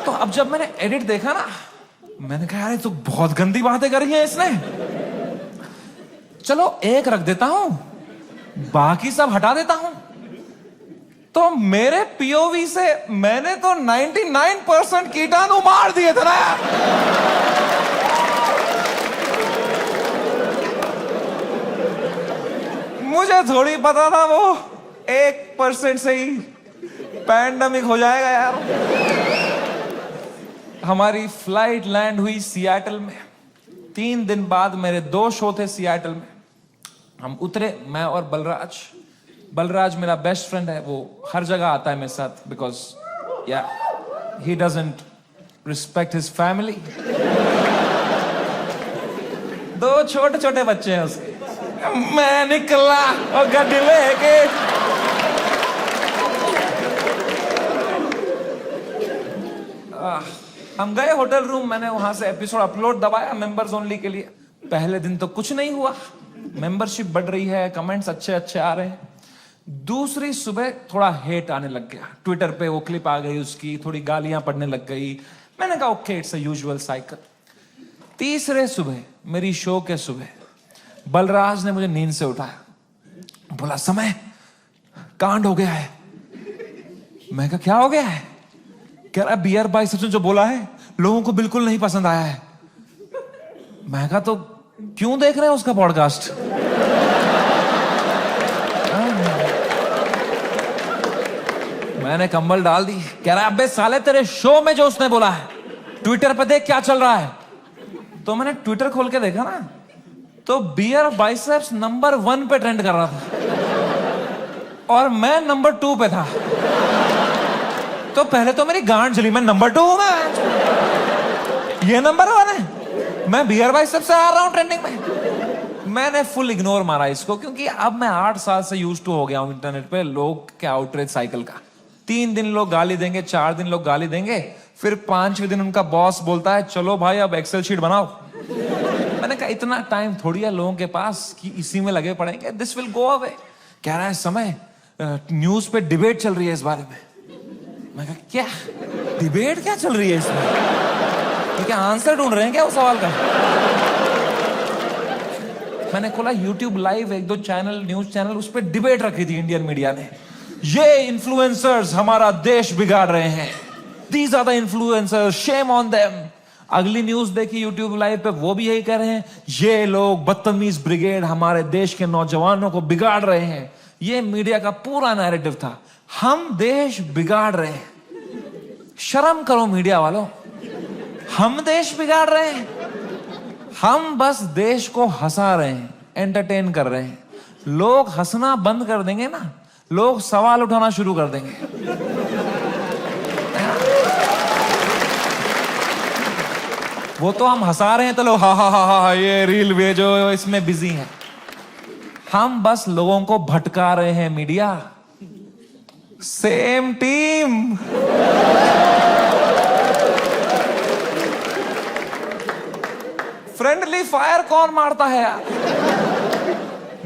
तो अब जब मैंने एडिट देखा ना, मैंने कहा यार तो बहुत गंदी बातें करी हैं इसने. चलो एक रख देता हूं, बाकी सब हटा देता हूं. तो मेरे पीओवी से मैंने तो 99% कीटाणु मार दिए थे ना. मुझे थोड़ी पता था वो 1% से ही पैंडेमिक हो जाएगा यार. हमारी फ्लाइट लैंड हुई सियाटल में. 3 दिन बाद मेरे 2 शो थे सियाटल में. हम उतरे, मैं और बलराज मेरा बेस्ट फ्रेंड है, वो हर जगह आता है मेरे साथ, बिकॉज या he doesn't respect his family. दो छोटे छोटे बच्चे हैं उसके। मैं निकला और गड्डी लेके, हम गए होटल रूम, मैंने वहां से एपिसोड अपलोड दबाया मेंबर्स ओनली के लिए। पहले दिन तो कुछ नहीं हुआ, मेंबरशिप बढ़ रही है, कमेंट्स अच्छे अच्छे आ रहे हैं। दूसरी सुबह थोड़ा हेट आने लग गया, ट्विटर पे वो क्लिप आ गई उसकी, थोड़ी गालियां पड़ने लग गई। मैंने कहा okay, it's a usual cycle. तीसरे सुबह, मेरी शो के सुबह, बलराज ने मुझे नींद से उठाया, बोला समय कांड हो गया है। मैं कहा क्या हो गया है? कह रहा बियर बाइसेप्स ने जो बोला है लोगों को बिल्कुल नहीं पसंद आया है। मैं कहा तो क्यों देख रहे हैं उसका पॉडकास्ट? मैंने कंबल डाल दी। कह रहा अबे साले तेरे शो में जो उसने बोला है ट्विटर पे देख क्या चल रहा है। तो मैंने ट्विटर खोल के देखा ना, तो बियर बाइसेप्स नंबर 1 पे ट्रेंड कर रहा था और मैं नंबर 2 पे था। तो पहले तो मेरी गांड जली, मैं नंबर 2 हूं, मैं ये नंबर 1 है, मैं बियर बाइसेप्स से आ रहा हूं ट्रेंडिंग में। मैंने फुल इग्नोर मारा इसको, क्योंकि अब मैं 8 साल से यूज्ड टू हो गया हूं इंटरनेट पे लोग के आउटरीच साइकिल का। 3 दिन लोग गाली देंगे, 4 दिन लोग गाली देंगे, फिर 5वें दिन उनका बॉस बोलता है चलो भाई अब एक्सेल शीट बनाओ। मैंने कहा इतना टाइम थोड़ी है लोगों के पास कि इसी में लगे पड़ेंगे, दिस विल गो अवे। कह रहा है समय न्यूज पे डिबेट चल रही है इस बारे में। मैं कहा क्या डिबेट क्या चल रही है इसमें? क्या आंसर ढूंढ रहे हैं क्या उस सवाल का? मैंने खोला YouTube live, 1-2 channel, news channel, उस पर डिबेट रखी थी इंडियन मीडिया ने। ये इन्फ्लुएंसर्स हमारा देश बिगाड़ रहे हैं, these are the influencers, shame on them. अगली न्यूज देखी YouTube लाइव पे, वो भी यही कह रहे हैं ये लोग बदतमीज ब्रिगेड हमारे देश के नौजवानों को बिगाड़ रहे हैं। ये मीडिया का पूरा नैरेटिव था, हम देश बिगाड़ रहे हैं। शर्म करो मीडिया वालों, हम देश बिगाड़ रहे हैं? हम बस देश को हंसा रहे हैं, एंटरटेन कर रहे हैं। लोग हंसना बंद कर देंगे ना, लोग सवाल उठाना शुरू कर देंगे। वो तो हम हंसा रहे हैं तो लोग हा हा हा हा ये रील भेजो, इसमें बिजी हैं। हम बस लोगों को भटका रहे हैं media. Same team. Friendly fire कौन मारता है यार?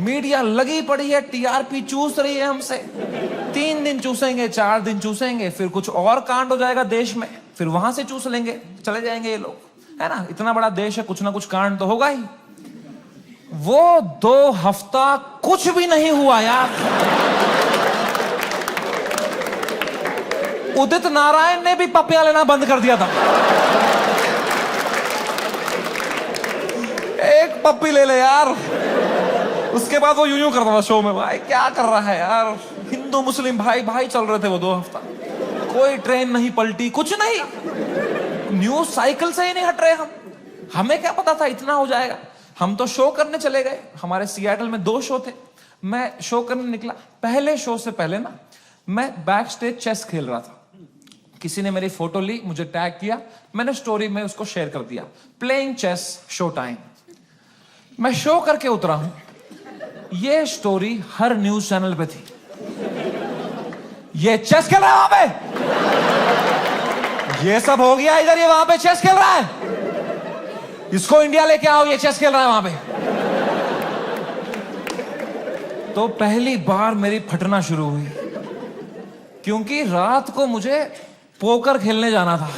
मीडिया लगी पड़ी है, टीआरपी चूस रही है हमसे। 3 दिन चूसेंगे, 4 दिन चूसेंगे, फिर कुछ और कांड हो जाएगा देश में, फिर वहां से चूस लेंगे, चले जाएंगे ये लोग, है ना? इतना बड़ा देश है, कुछ ना कुछ कांड तो होगा ही। वो 2 हफ्ता कुछ भी नहीं हुआ यार। उदित नारायण ने भी पपियां लेना बंद कर दिया था। एक पप्पी ले ले यार, उसके बाद वो यूं करता था शो में, भाई क्या कर रहा है यार? हिंदू मुस्लिम भाई भाई चल रहे थे वो 2 हफ्ता, कोई ट्रेन नहीं पलटी, कुछ नहीं, न्यूज साइकिल से ही नहीं हट रहे हम। हमें क्या पता था इतना हो जाएगा? हम तो शो करने चले गए, हमारे सियाटल में 2 शो थे, मैं शो करने निकला। पहले शो से पहले ना मैं बैक स्टेज चेस खेल रहा था, किसी ने मेरी फोटो ली, मुझे टैग किया, मैंने स्टोरी में उसको शेयर कर दिया, प्लेइंग चेस शो टाइम। मैं शो करके उतरा हूं, ये स्टोरी हर न्यूज चैनल पे थी, ये चेस खेल रहा है वहां पे, ये सब हो गया इधर, ये वहां पे चेस खेल रहा है, इसको इंडिया लेके आओ, ये चेस खेल रहा है वहां पे। तो पहली बार मेरी फटना शुरू हुई, क्योंकि रात को मुझे पोकर खेलने जाना था।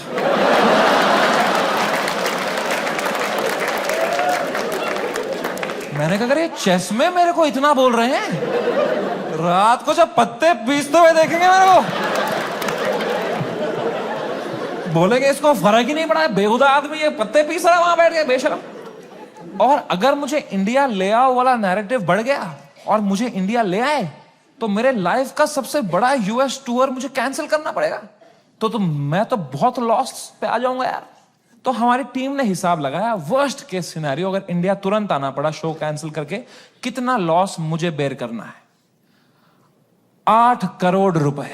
मैंने कहा अरे चेस में मेरे को इतना बोल रहे हैं, रात को जब पत्ते पीसते हुए देखेंगे मेरे को, बोलेंगे इसको फर्क ही नहीं पड़ा है, बेहुदा आदमी ये पत्ते पीस रहा है वहां बैठ के, बेशरम। और अगर मुझे इंडिया ले आओ वाला नैरेटिव बढ़ गया और मुझे इंडिया ले आए, तो मेरे लाइफ का सबसे बड़ा यूएस टूर मुझे कैंसिल करना पड़ेगा। तो मैं तो बहुत लॉस पे आ जाऊंगा यार। तो हमारी टीम ने हिसाब लगाया, वर्स्ट केस सिनेरियो अगर इंडिया तुरंत आना पड़ा शो कैंसिल करके, कितना लॉस मुझे बेयर करना है? 8 करोड़ रुपए।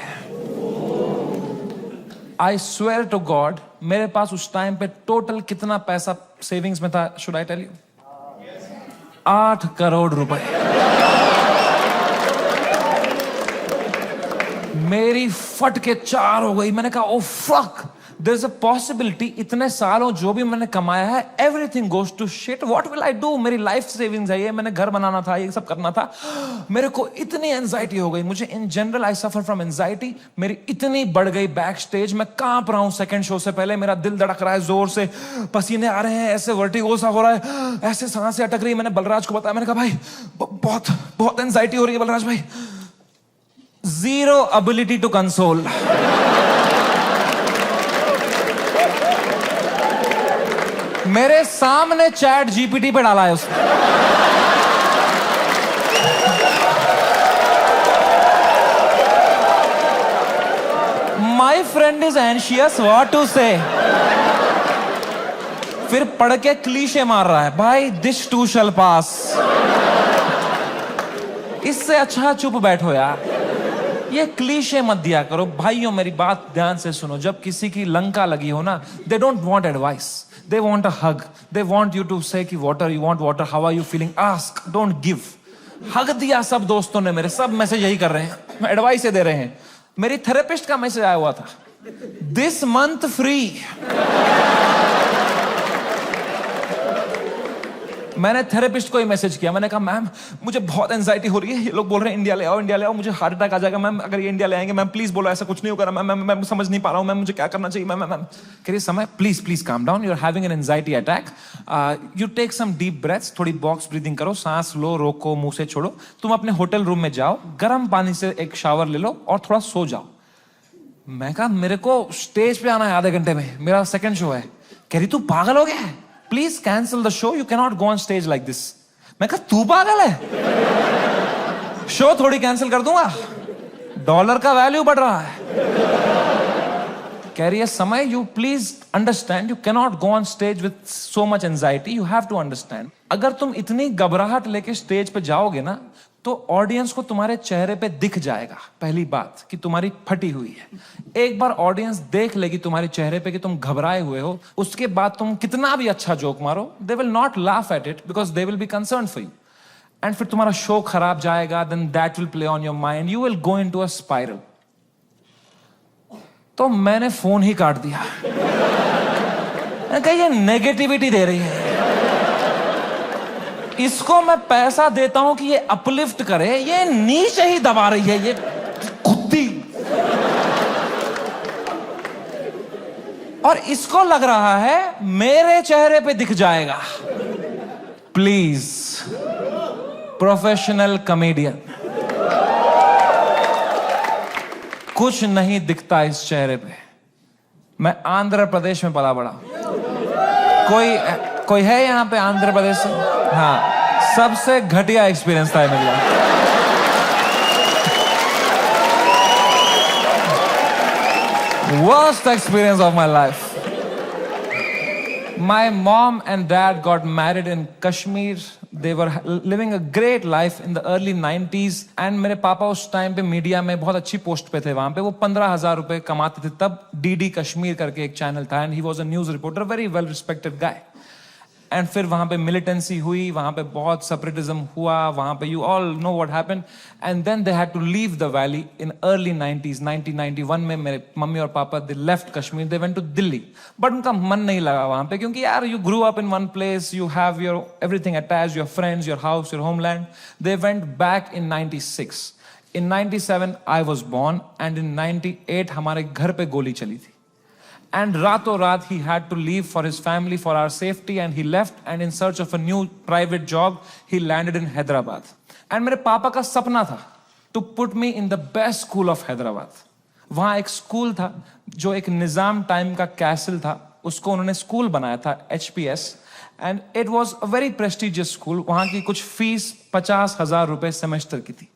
आई स्वेयर टू गॉड, मेरे पास उस टाइम पे टोटल कितना पैसा सेविंग्स में था, should I tell you? 8 crore रुपए। मेरी फट के 4 हो गई। मैंने कहा oh fuck, there is a possibility इतने सालों जो भी मैंने कमाया है everything goes to shit, what will I do? मेरी लाइफ सेविंग्स है ये, मैंने घर बनाना था, ये सब करना था। मेरे को इतनी एंजाइटी हो गई। मुझे in general I suffer from anxiety. मेरी इतनी बढ़ गई बैक स्टेज, मैं कांप रहा हूं सेकंड शो से पहले, मेरा दिल धड़क रहा है जोर से, पसीने आ रहे हैं, ऐसे वर्टिगो सा हो रहा है, ऐसे सांसें अटक रही है। मैंने बलराज को बताया, मैंने कहा भाई बहुत बहुत एंजाइटी हो रही है बलराज भाई। Zero ability to console. मेरे सामने चैट जीपीटी पे डाला है उसने। My friend is anxious, what to say? फिर पढ़ के क्लीशे मार रहा है, भाई this too shall pass. इससे अच्छा चुप बैठो यार, ये क्लीशे मत दिया करो। भाइयों मेरी बात ध्यान से सुनो, जब किसी की लंका लगी हो ना, they don't want advice, they want a hug, they want you to say कि water, you want water, how are you feeling, ask, don't give. Hug दिया सब दोस्तों ने मेरे, सब मैसेज यही कर रहे हैं, एडवाइस दे रहे हैं। मेरी थेरेपिस्ट का मैसेज आया हुआ था, दिस मंथ फ्री। मैंने थेरेपिस्ट को ही मैसेज किया, मैंने कहा मैम मुझे बहुत एंजाइटी हो रही है, ये लोग बोल रहे हैं इंडिया ले आओ, इंडिया ले आओ, मुझे हार्ट अटैक आ जाएगा मैम अगर ये इंडिया ले आएंगे। मैम प्लीज बोलो ऐसा कुछ नहीं होगा मैम, मैं समझ नहीं पा रहा हूँ मैम, मुझे क्या करना चाहिए मैम? मैम कह रही Samay please please calm down, you are having an anxiety attack, you take some deep breaths, थोड़ी बॉक्स ब्रीदिंग करो, सांस लो, रोको, मुंह से छोड़ो, तुम अपने होटल रूम में जाओ, गर्म पानी से एक शावर ले लो और थोड़ा सो जाओ। मैं कहा मेरे को स्टेज पे आना है आधे घंटे में, मेरा सेकंड शो है। कह रही तू पागल हो गया है, please cancel the show, you can not go on stage like this. मैं कहा तू पागल है, शो थोड़ी कैंसिल कर दूंगा, डॉलर का वैल्यू बढ़ रहा है। कह रही है समय you please understand, you can not go on stage with so much anxiety, you have to understand. अगर तुम इतनी घबराहट लेके स्टेज पे जाओगे ना तो ऑडियंस को तुम्हारे चेहरे पे दिख जाएगा पहली बात कि तुम्हारी फटी हुई है। एक बार ऑडियंस देख लेगी तुम्हारे चेहरे पे कि तुम घबराए हुए हो, उसके बाद तुम कितना भी अच्छा जोक मारो, they will not laugh at it because they will be concern for you, and फिर तुम्हारा शो खराब जाएगा, then that will play on your mind, you will go into a spiral. तो मैंने फोन ही काट दिया। मैंने कहा ये नेगेटिविटी दे रही है, इसको मैं पैसा देता हूं कि ये अपलिफ्ट करे, ये नीचे ही दबा रही है, ये कुत्ती। और इसको लग रहा है मेरे चेहरे पे दिख जाएगा। प्लीज प्रोफेशनल कॉमेडियन, कुछ नहीं दिखता इस चेहरे पे। मैं आंध्र प्रदेश में पला बड़ा, कोई है यहां पे आंध्र प्रदेश से? हाँ, सबसे घटिया एक्सपीरियंस था मेरे लिए। Worst experience of my life. My mom and dad got married in Kashmir. They were living a great life in the early 90s. And मेरे पापा उस टाइम पे मीडिया में बहुत अच्छी पोस्ट पे थे वहां पे। वो 15,000 रुपए कमाते थे तब। DD कश्मीर करके एक चैनल था and he was a news reporter, very well respected guy. And फिर वहां पे मिलिटेंसी हुई, वहां पे बहुत सेपरेटिज्म हुआ, वहां पे you all know what happened, and then they had to leave the valley in early 90s। 1991 में मेरे मम्मी और पापा they left Kashmir, they went to Delhi, but उनका मन नहीं लगा वहां पे, क्योंकि यार you grew up in one place, you have your everything attached, your friends, your house, your homeland. They went back in 96। In 97 I was born and in 98 हमारे घर पे गोली चली थी। And rato raat he had to leave for his family, for our safety, and he left and in search of a new private job he landed in Hyderabad. And मेरे पापा का सपना था to put me in the best school of Hyderabad. वहाँ एक school था जो एक निजाम टाइम का कैसल था, उसको उन्होंने स्कूल बनाया था, HPS, and it was a very prestigious school. वहाँ की कुछ फीस 50,000 रुपए सेमेस्टर की थी,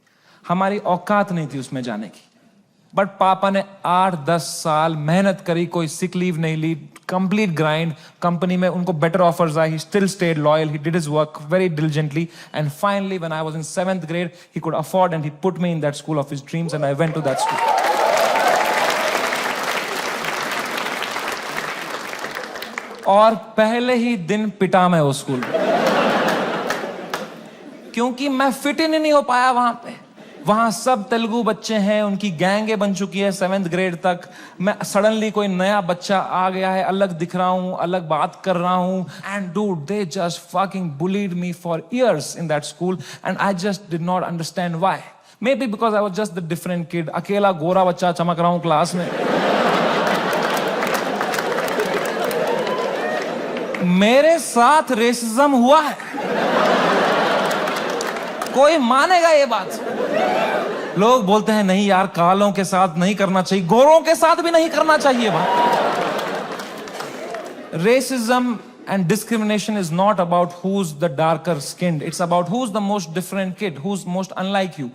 हमारी औकात नहीं थी उसमें जाने की। बट पापा ने 8-10 साल मेहनत करी, कोई सिक लीव नहीं ली, कंप्लीट ग्राइंड. कंपनी में उनको बेटर ऑफर्स आई. He still stayed loyal. He did his work very diligently, and finally when I was in 7th grade he could afford and he put me in that school of his dreams and I went to that school. और पहले ही दिन पिटा मैं उस school में, क्योंकि मैं fit in नहीं हो पाया वहां पे. वहां सब तेलुगु बच्चे हैं, उनकी गैंगे बन चुकी है 7th ग्रेड तक. मैं सडनली कोई नया बच्चा आ गया है, अलग दिख रहा हूं, अलग बात कर रहा हूं. And dude, they just fucking bullied me for years in that school and I just did not understand why. May be because I was just the different kid. अकेला गोरा बच्चा चमक रहा हूं क्लास में. मेरे साथ रेसिज्म हुआ है, कोई मानेगा ये बात? लोग बोलते हैं नहीं यार, कालों के साथ नहीं करना चाहिए, गोरों के साथ भी नहीं करना चाहिए. Racism and discrimination is not about who's the darker skinned. It's about who's the most different kid, who's most unlike you.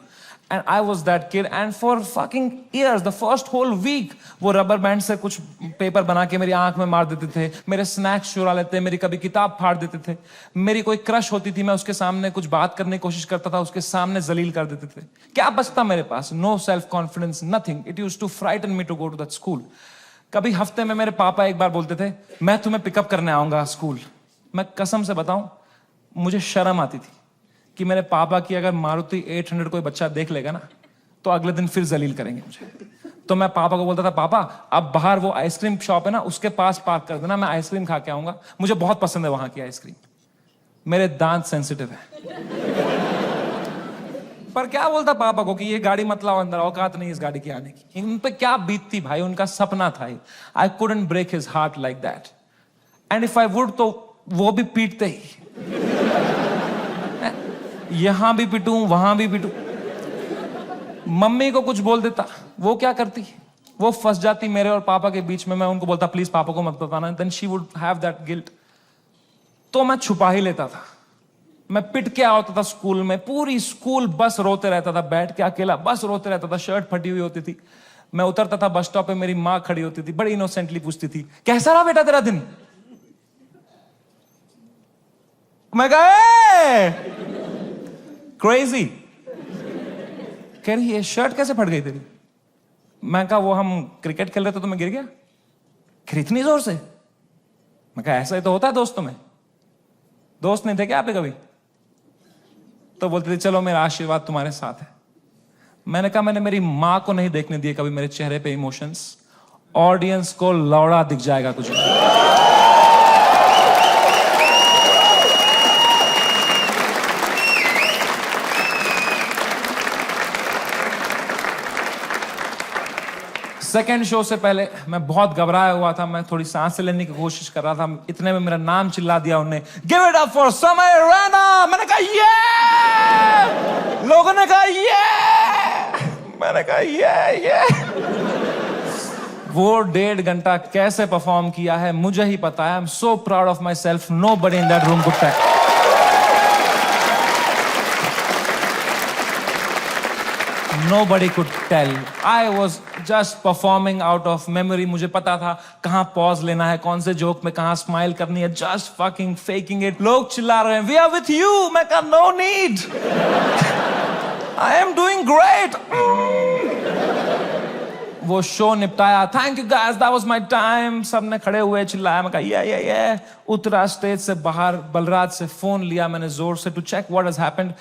And I was that kid. And for fucking years, the first whole week, वो rubber band से कुछ paper बना के मेरी आंख में मार देते थे, मेरे स्नैक्स चुरा लेते, मेरी कभी किताब फाड़ देते थे. मेरी कोई क्रश होती थी, मैं उसके सामने कुछ बात करने की कोशिश करता था, उसके सामने जलील कर देते थे. क्या बचता मेरे पास? No self confidence, nothing. It used to frighten me to go to that school. कभी हफ्ते में मेरे पापा एक बार बोलते थे, मैं तुम्हें पिकअप करने आऊंगा स्कूल. मैं कसम से बताऊं, मुझे शर्म आती थी कि मेरे पापा की अगर मारुति 800 कोई बच्चा देख लेगा ना, तो अगले दिन फिर जलील करेंगे मुझे. तो मैं पापा को बोलता था, पापा अब बाहर वो आइसक्रीम शॉप है ना, उसके पास पार्क कर देना, मैं आइसक्रीम खा के आऊंगा, मुझे बहुत पसंद है वहां की आइसक्रीम. मेरे दांत सेंसिटिव है. पर क्या बोलता पापा को कि ये गाड़ी मत लाओ अंदर, औकात नहीं इस गाड़ी की आने की. उन पे क्या बीतती भाई, उनका सपना था. I couldn't break his heart like that. And if I would, तो वो भी पीटते ही. यहां भी पिटूं, वहां भी पिटूं. मम्मी को कुछ बोल देता, वो क्या करती, वो फंस जाती मेरे और पापा के बीच में. मैं उनको बोलता प्लीज पापा को मत बताना. Then she would have that guilt. तो मैं छुपा ही लेता था. मैं पिट के आता था स्कूल में. पूरी स्कूल बस रोते रहता था, बैठ के अकेला बस रोते रहता था. शर्ट फटी हुई होती थी. मैं उतरता था बस स्टॉप पे, मेरी माँ खड़ी होती थी, बड़ी इनोसेंटली पूछती थी, कैसा रहा बेटा तेरा दिन? मैं कहा क्रेजी. कह रही ये शर्ट कैसे फट गई तेरी? मैं कहा वो हम क्रिकेट खेल रहे थे तो मैं गिर गया. फिर इतनी जोर से? मैं कहा ऐसा ही तो होता है दोस्तों में. दोस्त नहीं थे क्या आपके कभी? तो बोलते थे चलो मेरा आशीर्वाद तुम्हारे साथ है. मैंने कहा मैंने मेरी मां को नहीं देखने दिए कभी मेरे चेहरे पे इमोशंस. ऑडियंस को लौड़ा दिख जाएगा कुछ. सेकेंड शो से पहले मैं बहुत घबराया हुआ था. मैं थोड़ी सांस लेने की कोशिश कर रहा था. इतने में मेरा नाम चिल्ला दिया उन्होंने, गिव इट अप फॉर समय रैना. मैंने कहा ये. लोगों ने कहा ये. मैंने कहा ये. वो 1.5 घंटा कैसे परफॉर्म किया है मुझे ही पता है. I am so proud of myself. Nobody in that room could tell. Nobody could tell. I was just performing out of memory. मुझे पता था कहाँ पॉज लेना है, कौन से जोक में कहाँ स्माइल करनी है. Just fucking faking it. लोग चिल्ला रहे हैं, We are with you. मैं कहा no need. I am doing great. वो शो निपटाया. Thank you guys. That was my time. सबने खड़े हुए चिल्लाया. मैं कहा yeah. उतरा स्टेज से बाहर, बलराज से फोन लिया मैंने जोर से to check what has happened.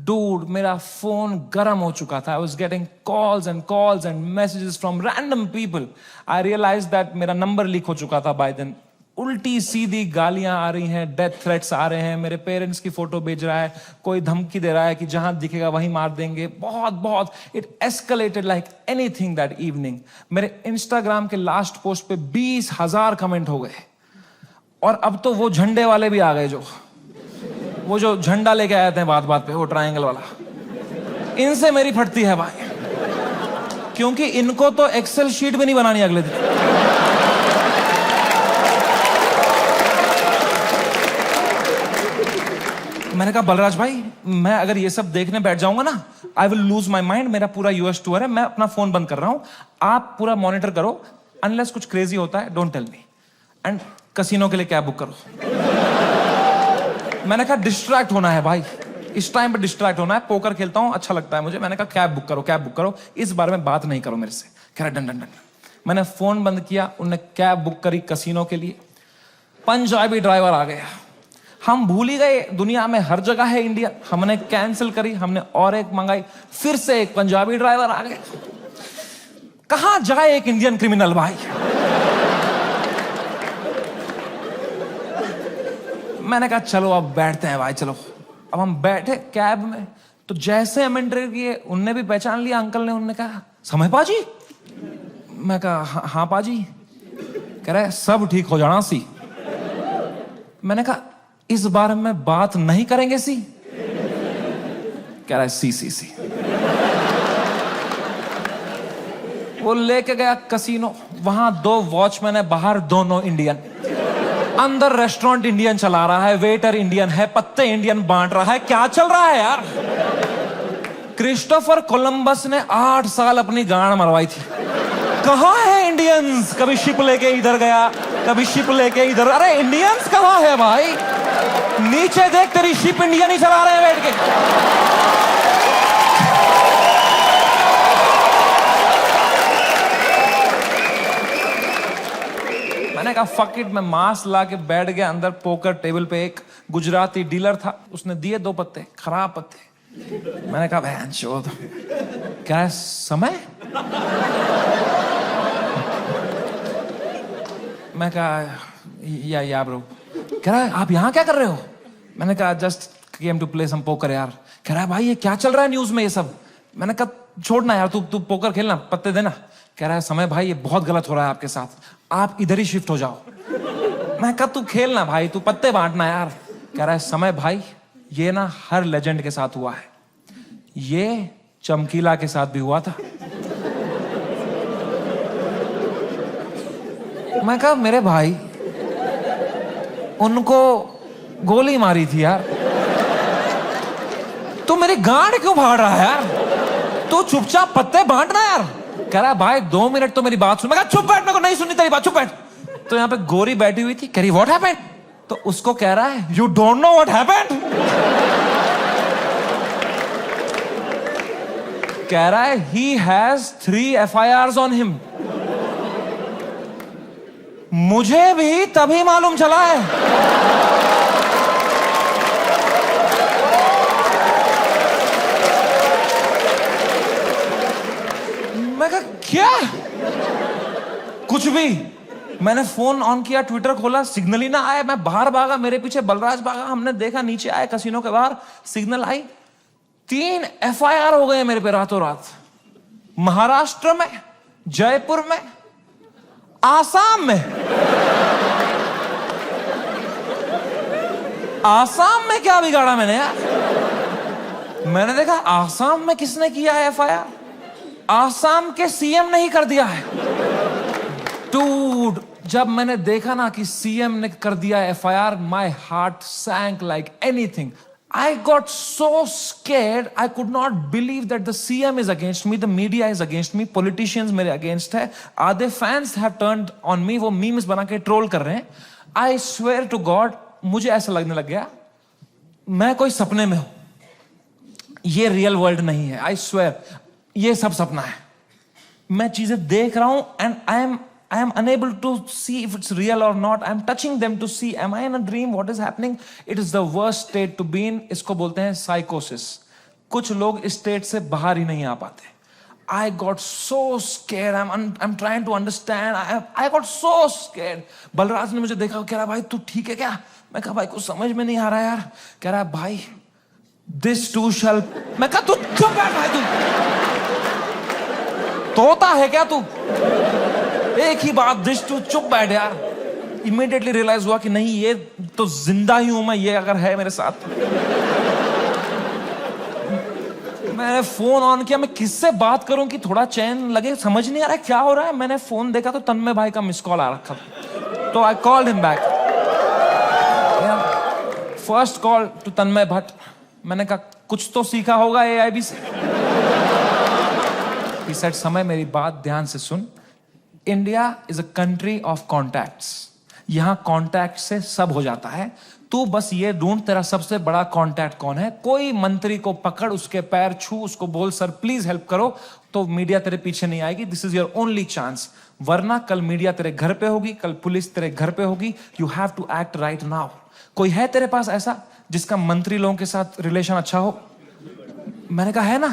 Dude, मेरा फोन गर्म हो चुका था. I was getting calls and messages from random people. I realized that मेरा नंबर लीक हो चुका था by then. उल्टी सीधी गालियां आ रही हैं, डेथ थ्रेट्स आ रहे हैं. मेरे पेरेंट्स की फोटो भेज रहा है, कोई धमकी दे रहा है कि जहां दिखेगा वहीं मार देंगे. बहुत it escalated like anything that evening. मेरे इंस्टाग्राम के लास्ट पोस्ट पे 20,000 कमेंट हो गए. और अब तो वो झंडे वाले भी आ गए, वो जो झंडा लेके आए थे बात पे, वो ट्रायंगल वाला. इनसे मेरी फटती है भाई, क्योंकि इनको तो एक्सेल शीट भी नहीं बनानी अगले दिन. मैंने कहा बलराज भाई मैं अगर ये सब देखने बैठ जाऊंगा ना, I will lose my mind. मेरा पूरा यूएस टूर है, मैं अपना फोन बंद कर रहा हूं, आप पूरा मॉनिटर करो। अनलेस कुछ क्रेजी होता है, don't tell me. And casino के लिए कैब बुक करो। मैंने कहा डिस्ट्रैक्ट होना है भाई, इस टाइम पे डिस्ट्रैक्ट होना है। पोकर खेलता हूं, अच्छा लगता है मुझे। मैंने कहा कैब बुक करो, कैब बुक करो, इस बारे में बात नहीं करो मेरे से। कह रहा डन डन डन। मैंने फोन बंद किया, उनने कैब बुक करी कसिनो के लिए। पंजाबी ड्राइवर आ गया। हम भूल ही गए दुनिया में हर जगह है इंडियन। हमने कैंसिल करी, हमने और एक मंगाई, फिर से एक पंजाबी ड्राइवर आ गया। कहां जाए एक इंडियन क्रिमिनल भाई। मैंने कहा चलो अब बैठते हैं भाई, चलो। अब हम बैठे कैब में, तो जैसे हम एंटर किए उनने भी पहचान लिया अंकल ने। उनने कहा समय पाजी। मैं कहा हाँ पाजी। कह रहे सब ठीक हो जाना सी। मैंने कहा इस बारे में बात नहीं करेंगे सी। कह रहा है सी। वो लेके गया कसिनो। वहां 2 वॉचमैन है, बाहर दोनों इंडियन। अंदर रेस्टोरेंट इंडियन चला रहा है, वेटर इंडियन है, पत्ते इंडियन बांट रहा है। क्या चल रहा है यार। क्रिस्टोफर कोलंबस ने 8 साल अपनी गांड मरवाई थी। कहां है इंडियंस। कभी शिप लेके इधर गया, कभी शिप लेके इधर। अरे इंडियंस कहां है भाई। नीचे देख, तेरी शिप इंडियन ही चला रहे हैं बैठ के। मैंने कहा फक इट। मैं मास्क ला के बैठ गया अंदर। पोकर टेबल पे एक गुजराती डीलर था, उसने दिए 2 पत्ते, खराब पत्ते। मैंने कहा बहन चोद। क्या समय। मैं कहा या ब्रो। कह रहा है आप यहां क्या कर रहे हो। मैंने कहा just came to play some poker यार। कह रहा है भाई ये क्या चल रहा है न्यूज में ये सब। मैंने कहा छोड़ना यार, तू पोकर खेलना, पत्ते देना। कह रहा है समय भाई ये बहुत गलत हो रहा है आपके साथ, आप इधर ही शिफ्ट हो जाओ। मैं कहा तू खेलना भाई, तू पत्ते बांटना यार। कह रहा है समय भाई ये ना हर लेजेंड के साथ हुआ है, ये चमकीला के साथ भी हुआ था। मैं कहा मेरे भाई उनको गोली मारी थी यार, तू मेरी गांड क्यों फाड़ रहा है यार। तू चुपचाप पत्ते बांटना यार। कह रहा है भाई 2 मिनट तो मेरी बात सुन। मैं कहा चुप बैठ, मेरे को नहीं सुननी तेरी बात, चुप बैठ। तो यहाँ पे गोरी बैठी हुई थी, कह रही व्हाट हैपेंड। तो उसको कह रहा है you don't know what happened. कह रहा है he has 3 FIRs on him. मुझे भी तभी मालूम चला है। मैं कहा क्या। कुछ भी। मैंने फोन ऑन किया, ट्विटर खोला, सिग्नल ही ना आया। मैं बाहर भागा, मेरे पीछे बलराज भागा। हमने देखा नीचे आए कसिनो के बाहर, सिग्नल आई। 3 FIR हो गए मेरे पे रातों रात। महाराष्ट्र में, जयपुर में, आसाम में। आसाम में क्या बिगाड़ा मैंने यार। मैंने देखा आसाम में किसने किया है FIR। आसाम के CM ने ही कर दिया है। डूड, जब मैंने देखा ना कि CM ने कर दिया FIR, my heart sank like anything. I got so scared, I could not believe that the CM is against me, the media is against me, politicians मेरे against है, आधे fans have turned on me, वो memes बना के troll कर रहे हैं। I swear to God, मुझे ऐसा लगने लग गया मैं कोई सपने में हूं, ये रियल वर्ल्ड नहीं है। I swear, ये सब सपना है। मैं चीजें देख रहा हूं and I am unable to see if it's real or not. I am touching them to see, am I in a dream? What is happening? It is the worst state to be in. इसको बोलते हैं psychosis. कुछ लोग इस state से बाहर ही नहीं आ पाते। I got so scared. I'm trying to understand. I got so scared. Balraj ने मुझे देखा, कह रहा भाई तू ठीक है क्या। मैं कहा भाई कुछ समझ में नहीं आ रहा यार। कह रहा भाई this too shall। मैं कहा तू चुप बैठ भाई, तू तोता है क्या तू। एक ही बात, दिस टू, चुप बैठ यार। इमीडिएटली रियलाइज हुआ कि नहीं ये तो जिंदा ही हूं मैं, ये अगर है मेरे साथ। मैंने फोन ऑन किया, मैं किससे बात करूं कि थोड़ा चैन लगे, समझ नहीं आ रहा है क्या हो रहा है। मैंने फोन देखा तो तन्मय भाई का मिस कॉल आ रखा था, तो I called him back. First call to Tanmay Bhatt. मैंने कहा कुछ तो सीखा होगा AIB से। He said, समय मेरी बात ध्यान से सुन। India is a country of contacts. यहां कॉन्टैक्ट से सब हो जाता है। तू बस ये ढूंढ तेरा सबसे बड़ा कॉन्टैक्ट कौन है। कोई मंत्री को पकड़, उसके पैर छू, उसको बोल सर प्लीज हेल्प करो, तो मीडिया तेरे पीछे नहीं आएगी। This is your only chance. वरना कल मीडिया तेरे घर पे होगी, कल पुलिस तेरे घर पे होगी। You have to act right now. कोई है तेरे पास ऐसा जिसका मंत्री लोगों के साथ रिलेशन अच्छा हो? मैंने कहा है ना,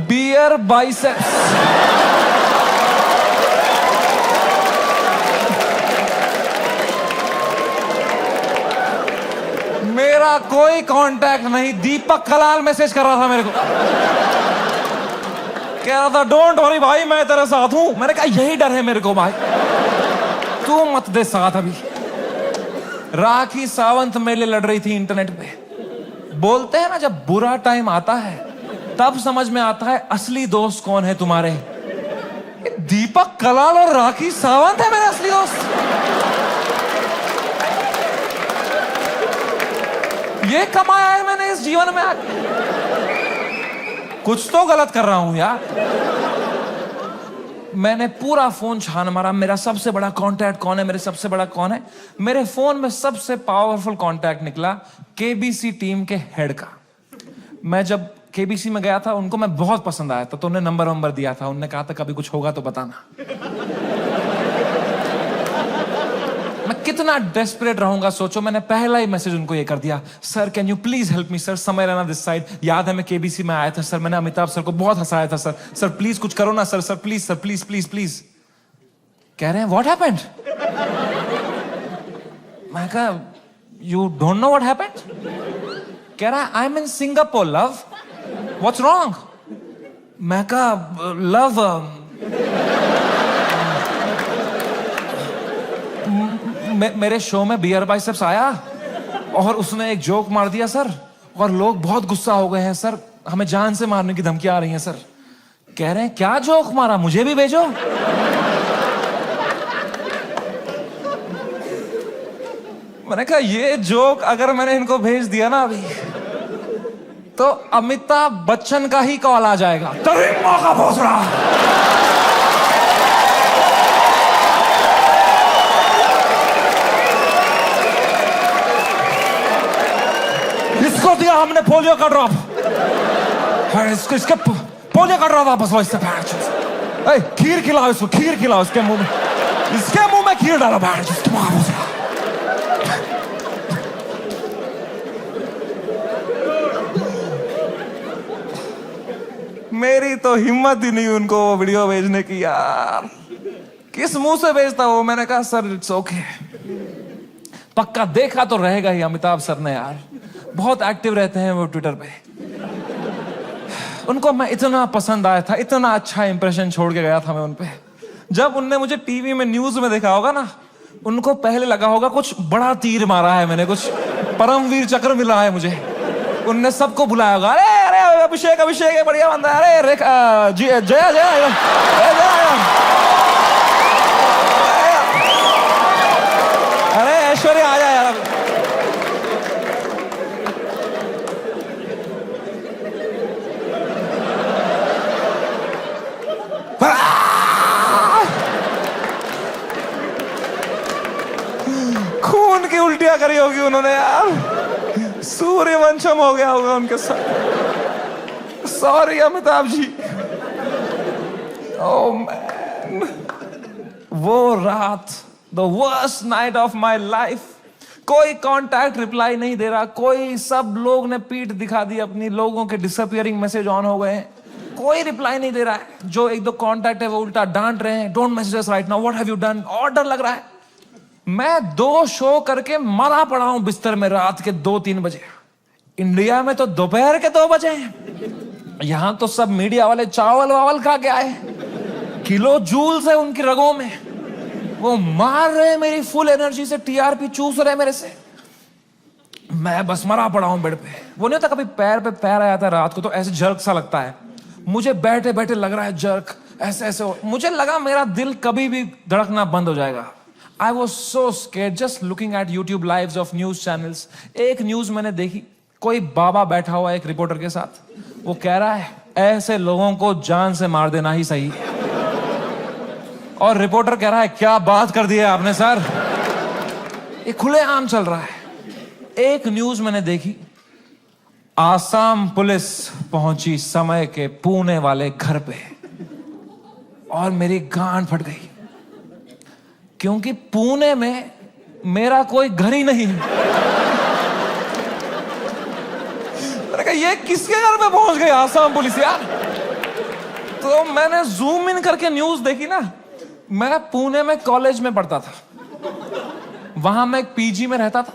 बियर बाइसेप्स। मेरा कोई कांटेक्ट नहीं। दीपक कलाल मैसेज कर रहा था मेरे को, कह रहा था डोंट वरी भाई मैं तेरे साथ हूं। मैंने कहा यही डर है मेरे को भाई, तू मत दे साथ। अभी राखी सावंत मेरे लिए लड़ रही थी इंटरनेट पे। बोलते हैं ना जब बुरा टाइम आता है तब समझ में आता है असली दोस्त कौन है तुम्हारे। दीपक कलाल और राखी सावंत है मेरे असली दोस्त। ये कमाया है मैंने इस जीवन में। कुछ तो गलत कर रहा हूं यार। मैंने पूरा फोन छान मारा, मेरा सबसे बड़ा कांटेक्ट कौन है, मेरे सबसे बड़ा कौन है। मेरे फोन में सबसे पावरफुल कांटेक्ट निकला KBC टीम के हेड का। मैं जब KBC में गया था, उनको मैं बहुत पसंद आया था, तो उन्हें नंबर दिया था। उन्होंने कहा था कभी कुछ होगा तो बताना। मैं कितना डेस्परेट रहूंगा सोचो। मैंने पहला ही मैसेज उनको ये कर दिया, sir can you please help me sir, समय रहना दिस साइड। याद है मैं KBC में आया था सर, मैंने अमिताभ सर को बहुत हंसाया था सर। सर प्लीज कुछ करो ना sir, sir please sir, please please please. कह रहे हैं व्हाट हैपेंड? मैं कहा you don't know what happened? कह रहा है I M in Singapore love, what's wrong? मैं कहा लव मेरे शो में बियर बाइसेप्स आया और उसने एक जोक मार दिया सर, और लोग बहुत गुस्सा हो गए हैं सर, हमें जान से मारने की धमकियां आ रही हैं सर। कह रहे हैं क्या जोक मारा, मुझे भी भेजो। मैंने कहा ये जोक अगर मैंने इनको भेज दिया ना अभी, तो अमिताभ बच्चन का ही कॉल आ जाएगा। तरीमा का भोसड़ा। इसको दिया हमने पोलियो का ड्रॉप, इसके पोलियो का ड्रॉप वापस लो इससे। खीर खिलाओ इसको, खीर खिलाओ इसके मुंह में, इसके मुंह में खीर डालो। मेरी तो हिम्मत ही नहीं उनको वो वीडियो भेजने की यार। किस मुंह से भेजता वो? मैंने कहा सर इट्स ओके। पक्का देखा तो रहेगा ही अमिताभ सर ने यार, बहुत एक्टिव रहते हैं वो ट्विटर पे। उनको मैं इतना पसंद आया था, इतना अच्छा इंप्रेशन छोड़ के गया था मैं उन पे। जब उनने मुझे टीवी में न्यूज में देखा होगा ना, उनको पहले लगा होगा कुछ बड़ा तीर मारा है मैंने, कुछ परमवीर चक्र मिला है मुझे। उनने सबको बुलाया होगा, अरे अरे अभिषेक अभिषेक है बढ़िया बंदा, अरे जया जया अरे ऐश्वर्या आ जाए यार। खून की उल्टियां करी होगी उन्होंने यार, सूर्यवंशम हो गया होगा उनके साथ। Sorry Amitabh ji. Oh man, वो रात, the worst night of my life. कोई कांटेक्ट रिप्लाई नहीं दे रहा, कोई, सब लोग ने पीठ दिखा दी अपनी, लोगों के डिसअपियरिंग मैसेज ऑन हो गए हैं, कोई रिप्लाई नहीं दे रहा है। जो एक दो कांटेक्ट है वो उल्टा डांट रहे हैं, don't message us right now, what have you done. और डर लग रहा है। मैं 2 शो करके मरा पड़ा हूं बिस्तर में रात के 2-3 बजे। इंडिया में तो दोपहर के 2 बजे हैं। यहां तो सब मीडिया वाले चावल वावल खा के आए, किलो जूल्स है उनकी रगों में, वो मार रहे मेरी फुल एनर्जी से, TRP चूस रहे मेरे से। मैं बस मरा पड़ा हूं बेड पे। वो नहीं होता कभी पैर पे पैर आया था रात को तो ऐसे जर्क सा लगता है, मुझे बैठे बैठे लग रहा है जर्क, ऐसे ऐसे। मुझे लगा मेरा दिल कभी भी धड़कना बंद हो जाएगा। I was so scared just looking at YouTube lives of news channels. एक न्यूज मैंने देखी, कोई बाबा बैठा हुआ एक रिपोर्टर के साथ, वो कह रहा है ऐसे लोगों को जान से मार देना ही सही। और रिपोर्टर कह रहा है क्या बात कर दी है आपने सर, ये खुलेआम चल रहा है। एक न्यूज मैंने देखी, आसाम पुलिस पहुंची समय के पुणे वाले घर पे, और मेरी गांड फट गई, क्योंकि पुणे में मेरा कोई घर ही नहीं है। मैंने कहा ये किसके घर पे पहुंच गई आसाम पुलिस यार। तो मैंने जूम इन करके न्यूज देखी ना। मैं पुणे में कॉलेज में पढ़ता था, वहां मैं एक पीजी में रहता था,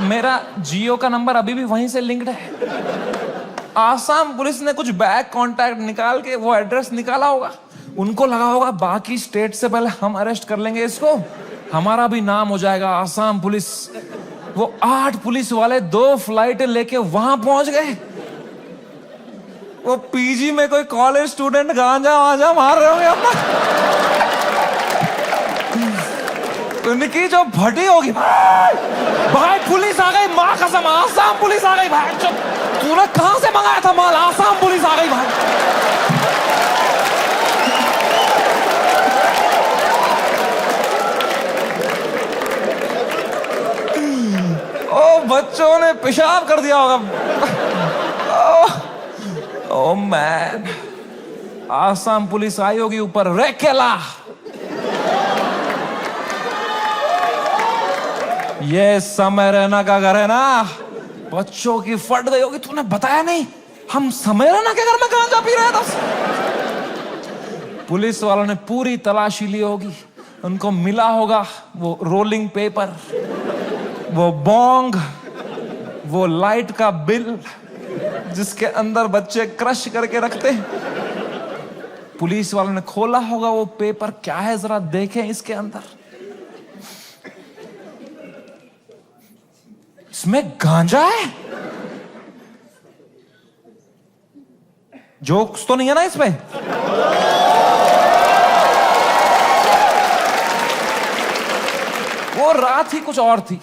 मेरा जियो का नंबर अभी भी वहीं से लिंक्ड है। आसाम पुलिस ने कुछ बैक कांटेक्ट निकाल के वो एड्रेस निकाला होगा, उनको लगा होगा बाकी स्टेट से पहले हम अरेस्ट कर लेंगे इसको, हमारा भी नाम हो जाएगा आसाम पुलिस। वो 8 पुलिस वाले 2 फ्लाइट लेके वहां पहुंच गए। वो पीजी में कोई कॉलेज स्टूडेंट गांजा वांजा मार रहे होंगे अपना, उनकी जो भटी होगी, भाई पुलिस आ गई, माँ कसम आसाम पुलिस आ गई भाई। तूने कहां से मंगाया था माल, आसाम पुलिस आ गई भाई। ओ बच्चों ने पेशाब कर दिया होगा। ओ मैन, आसाम पुलिस आई होगी ऊपर, रेकेला ये समय रैना का घर है ना, बच्चों की फट गई होगी। तूने बताया नहीं, हम समय रैना के घर में गांजा पी रहे थे। पुलिस वालों ने पूरी तलाशी ली होगी, उनको मिला होगा वो रोलिंग पेपर, वो बोंग, वो लाइट का बिल जिसके अंदर बच्चे क्रश करके रखते। पुलिस वालों ने खोला होगा वो पेपर, क्या है जरा देखें इसके अंदर। इसमें गांजा है, जोक्स तो नहीं है ना इसमें। वो रात ही कुछ और थी।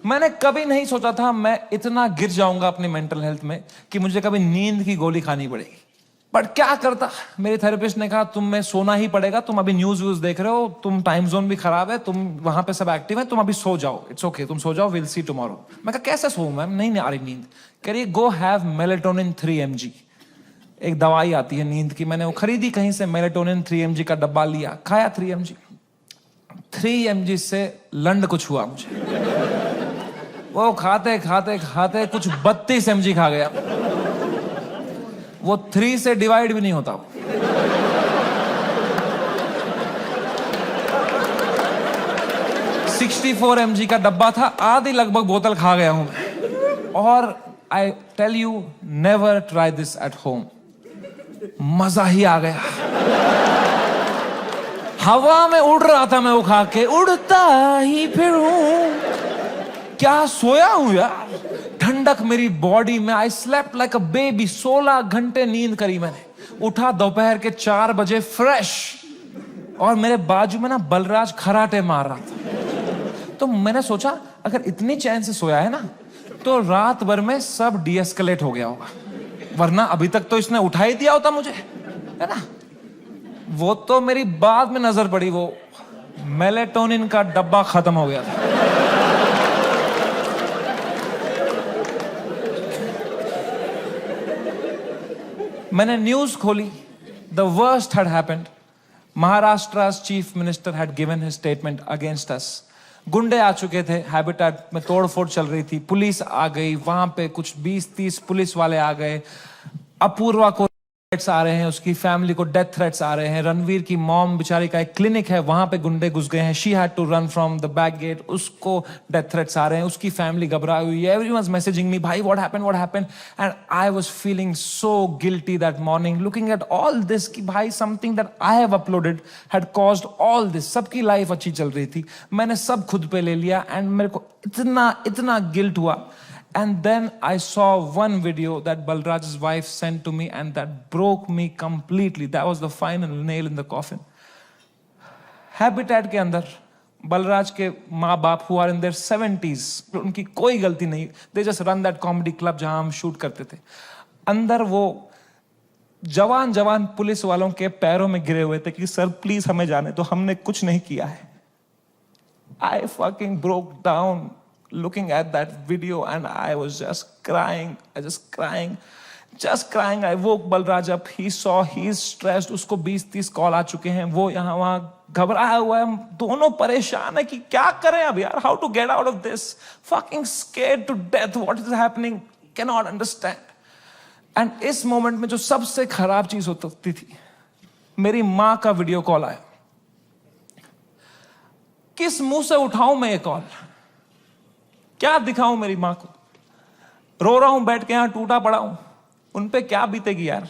मैंने कभी नहीं सोचा था मैं इतना गिर जाऊंगा अपनी मेंटल हेल्थ में कि मुझे कभी नींद की गोली खानी पड़ेगी। बट क्या करता, मेरे थेरेपिस्ट ने कहा तुम में सोना ही पड़ेगा, तुम अभी न्यूज व्यूज देख रहे हो, तुम टाइम जोन भी खराब है, तुम वहां पे सब एक्टिव है, तुम अभी सो जाओ, इट्स ओके, तुम सो जाओ, विल सी टुमारो। मैं कहा कैसे सोऊं मैम, नहीं आ रही नींद। कह रही गो हैव मेलेटोनिन 3 mg, एक दवाई आती है नींद की, मैंने वो खरीदी कहीं से, मेलेटोनिन 3 mg का डब्बा लिया, खाया 3 mg। 3 mg से लंड कुछ हुआ मुझे, वो खाते खाते खाते कुछ 32 mg खा गया। वो 3 से डिवाइड भी नहीं होता। 64 mg का डब्बा था, आधी लगभग बोतल खा गया हूं मैं। और I tell you, never try this at home. मजा ही आ गया, हवा में उड़ रहा था मैं वो खा के, उड़ता ही फिरूं। क्या सोया हूं यार, ठंडक मेरी बॉडी में। I slept like a baby, 16 घंटे नींद करी मैंने। उठा दोपहर के 4 बजे फ्रेश, और मेरे बाजू में ना बलराज खराटे मार रहा था। तो मैंने सोचा अगर इतनी चैन से सोया है ना, तो रात भर में सब डीएस्केलेट हो गया होगा, वरना अभी तक तो इसने उठा ही दिया होता मुझे, है ना। वो तो मेरी बाद में नजर पड़ी, वो मेलेटोनिन का डब्बा खत्म हो गया था। मैंने न्यूज खोली, द वर्स्ट हैड हैपेंड। महाराष्ट्र's chief minister had given his statement against us. गुंडे आ चुके थे, हैबिटेट में तोड़फोड़ चल रही थी, पुलिस आ गई, वहां पे कुछ 20-30 पुलिस वाले आ गए। अपूर्वा को आ रहे हैं, उसकी फैमिली को डेथ थ्रेट्स आ रहे हैं। रणवीर की मॉम बेचारी का एक क्लिनिक है, वहां पे गुंडे घुस गए हैं, she had to run from the back gate, उसको डेथ थ्रेट्स आ रहे हैं, उसकी फैमिली घबराई हुई है। एवरीवन's मैसेजिंग मी, भाई what happened, and I was feeling so guilty that morning, looking at all this कि भाई something that I have uploaded had caused all this. सबकी लाइफ अच्छी चल रही थी, मैंने सब खुद पे ले लिया, एंड मेरे को इतना गिल्ट हुआ। And then I saw one video that Balraj's wife sent to me, and that broke me completely. That was the final nail in the coffin. Habitat के अंदर बलराज के माँ बाप who are in their 70s, उनकी कोई गलती नहीं, they just run that comedy club जहां हम शूट करते थे। अंदर वो जवान जवान पुलिस वालों के पैरों में गिरे हुए थे कि सर प्लीज हमें जाने दो, हमने कुछ नहीं किया है। I fucking broke down looking at that video and I was just crying. Just crying. I woke Balraj up. He saw he's stressed. उसको 20-30 कॉल आ चुके हैं, वो यहाँ वहाँ घबराया हुआ है, हम दोनों परेशान है कि क्या करें अब यार, how to get out of this, fucking scared to death, what is happening, cannot understand. And इस मोमेंट में जो सबसे खराब चीज होती थी, मेरी माँ का वीडियो कॉल आया। किस मुंह से उठाऊं मैं ये कॉल, क्या दिखाऊं मेरी मां को, रो रहा हूं बैठ के यहां टूटा पड़ा हूं, उन पे क्या बीतेगी यार।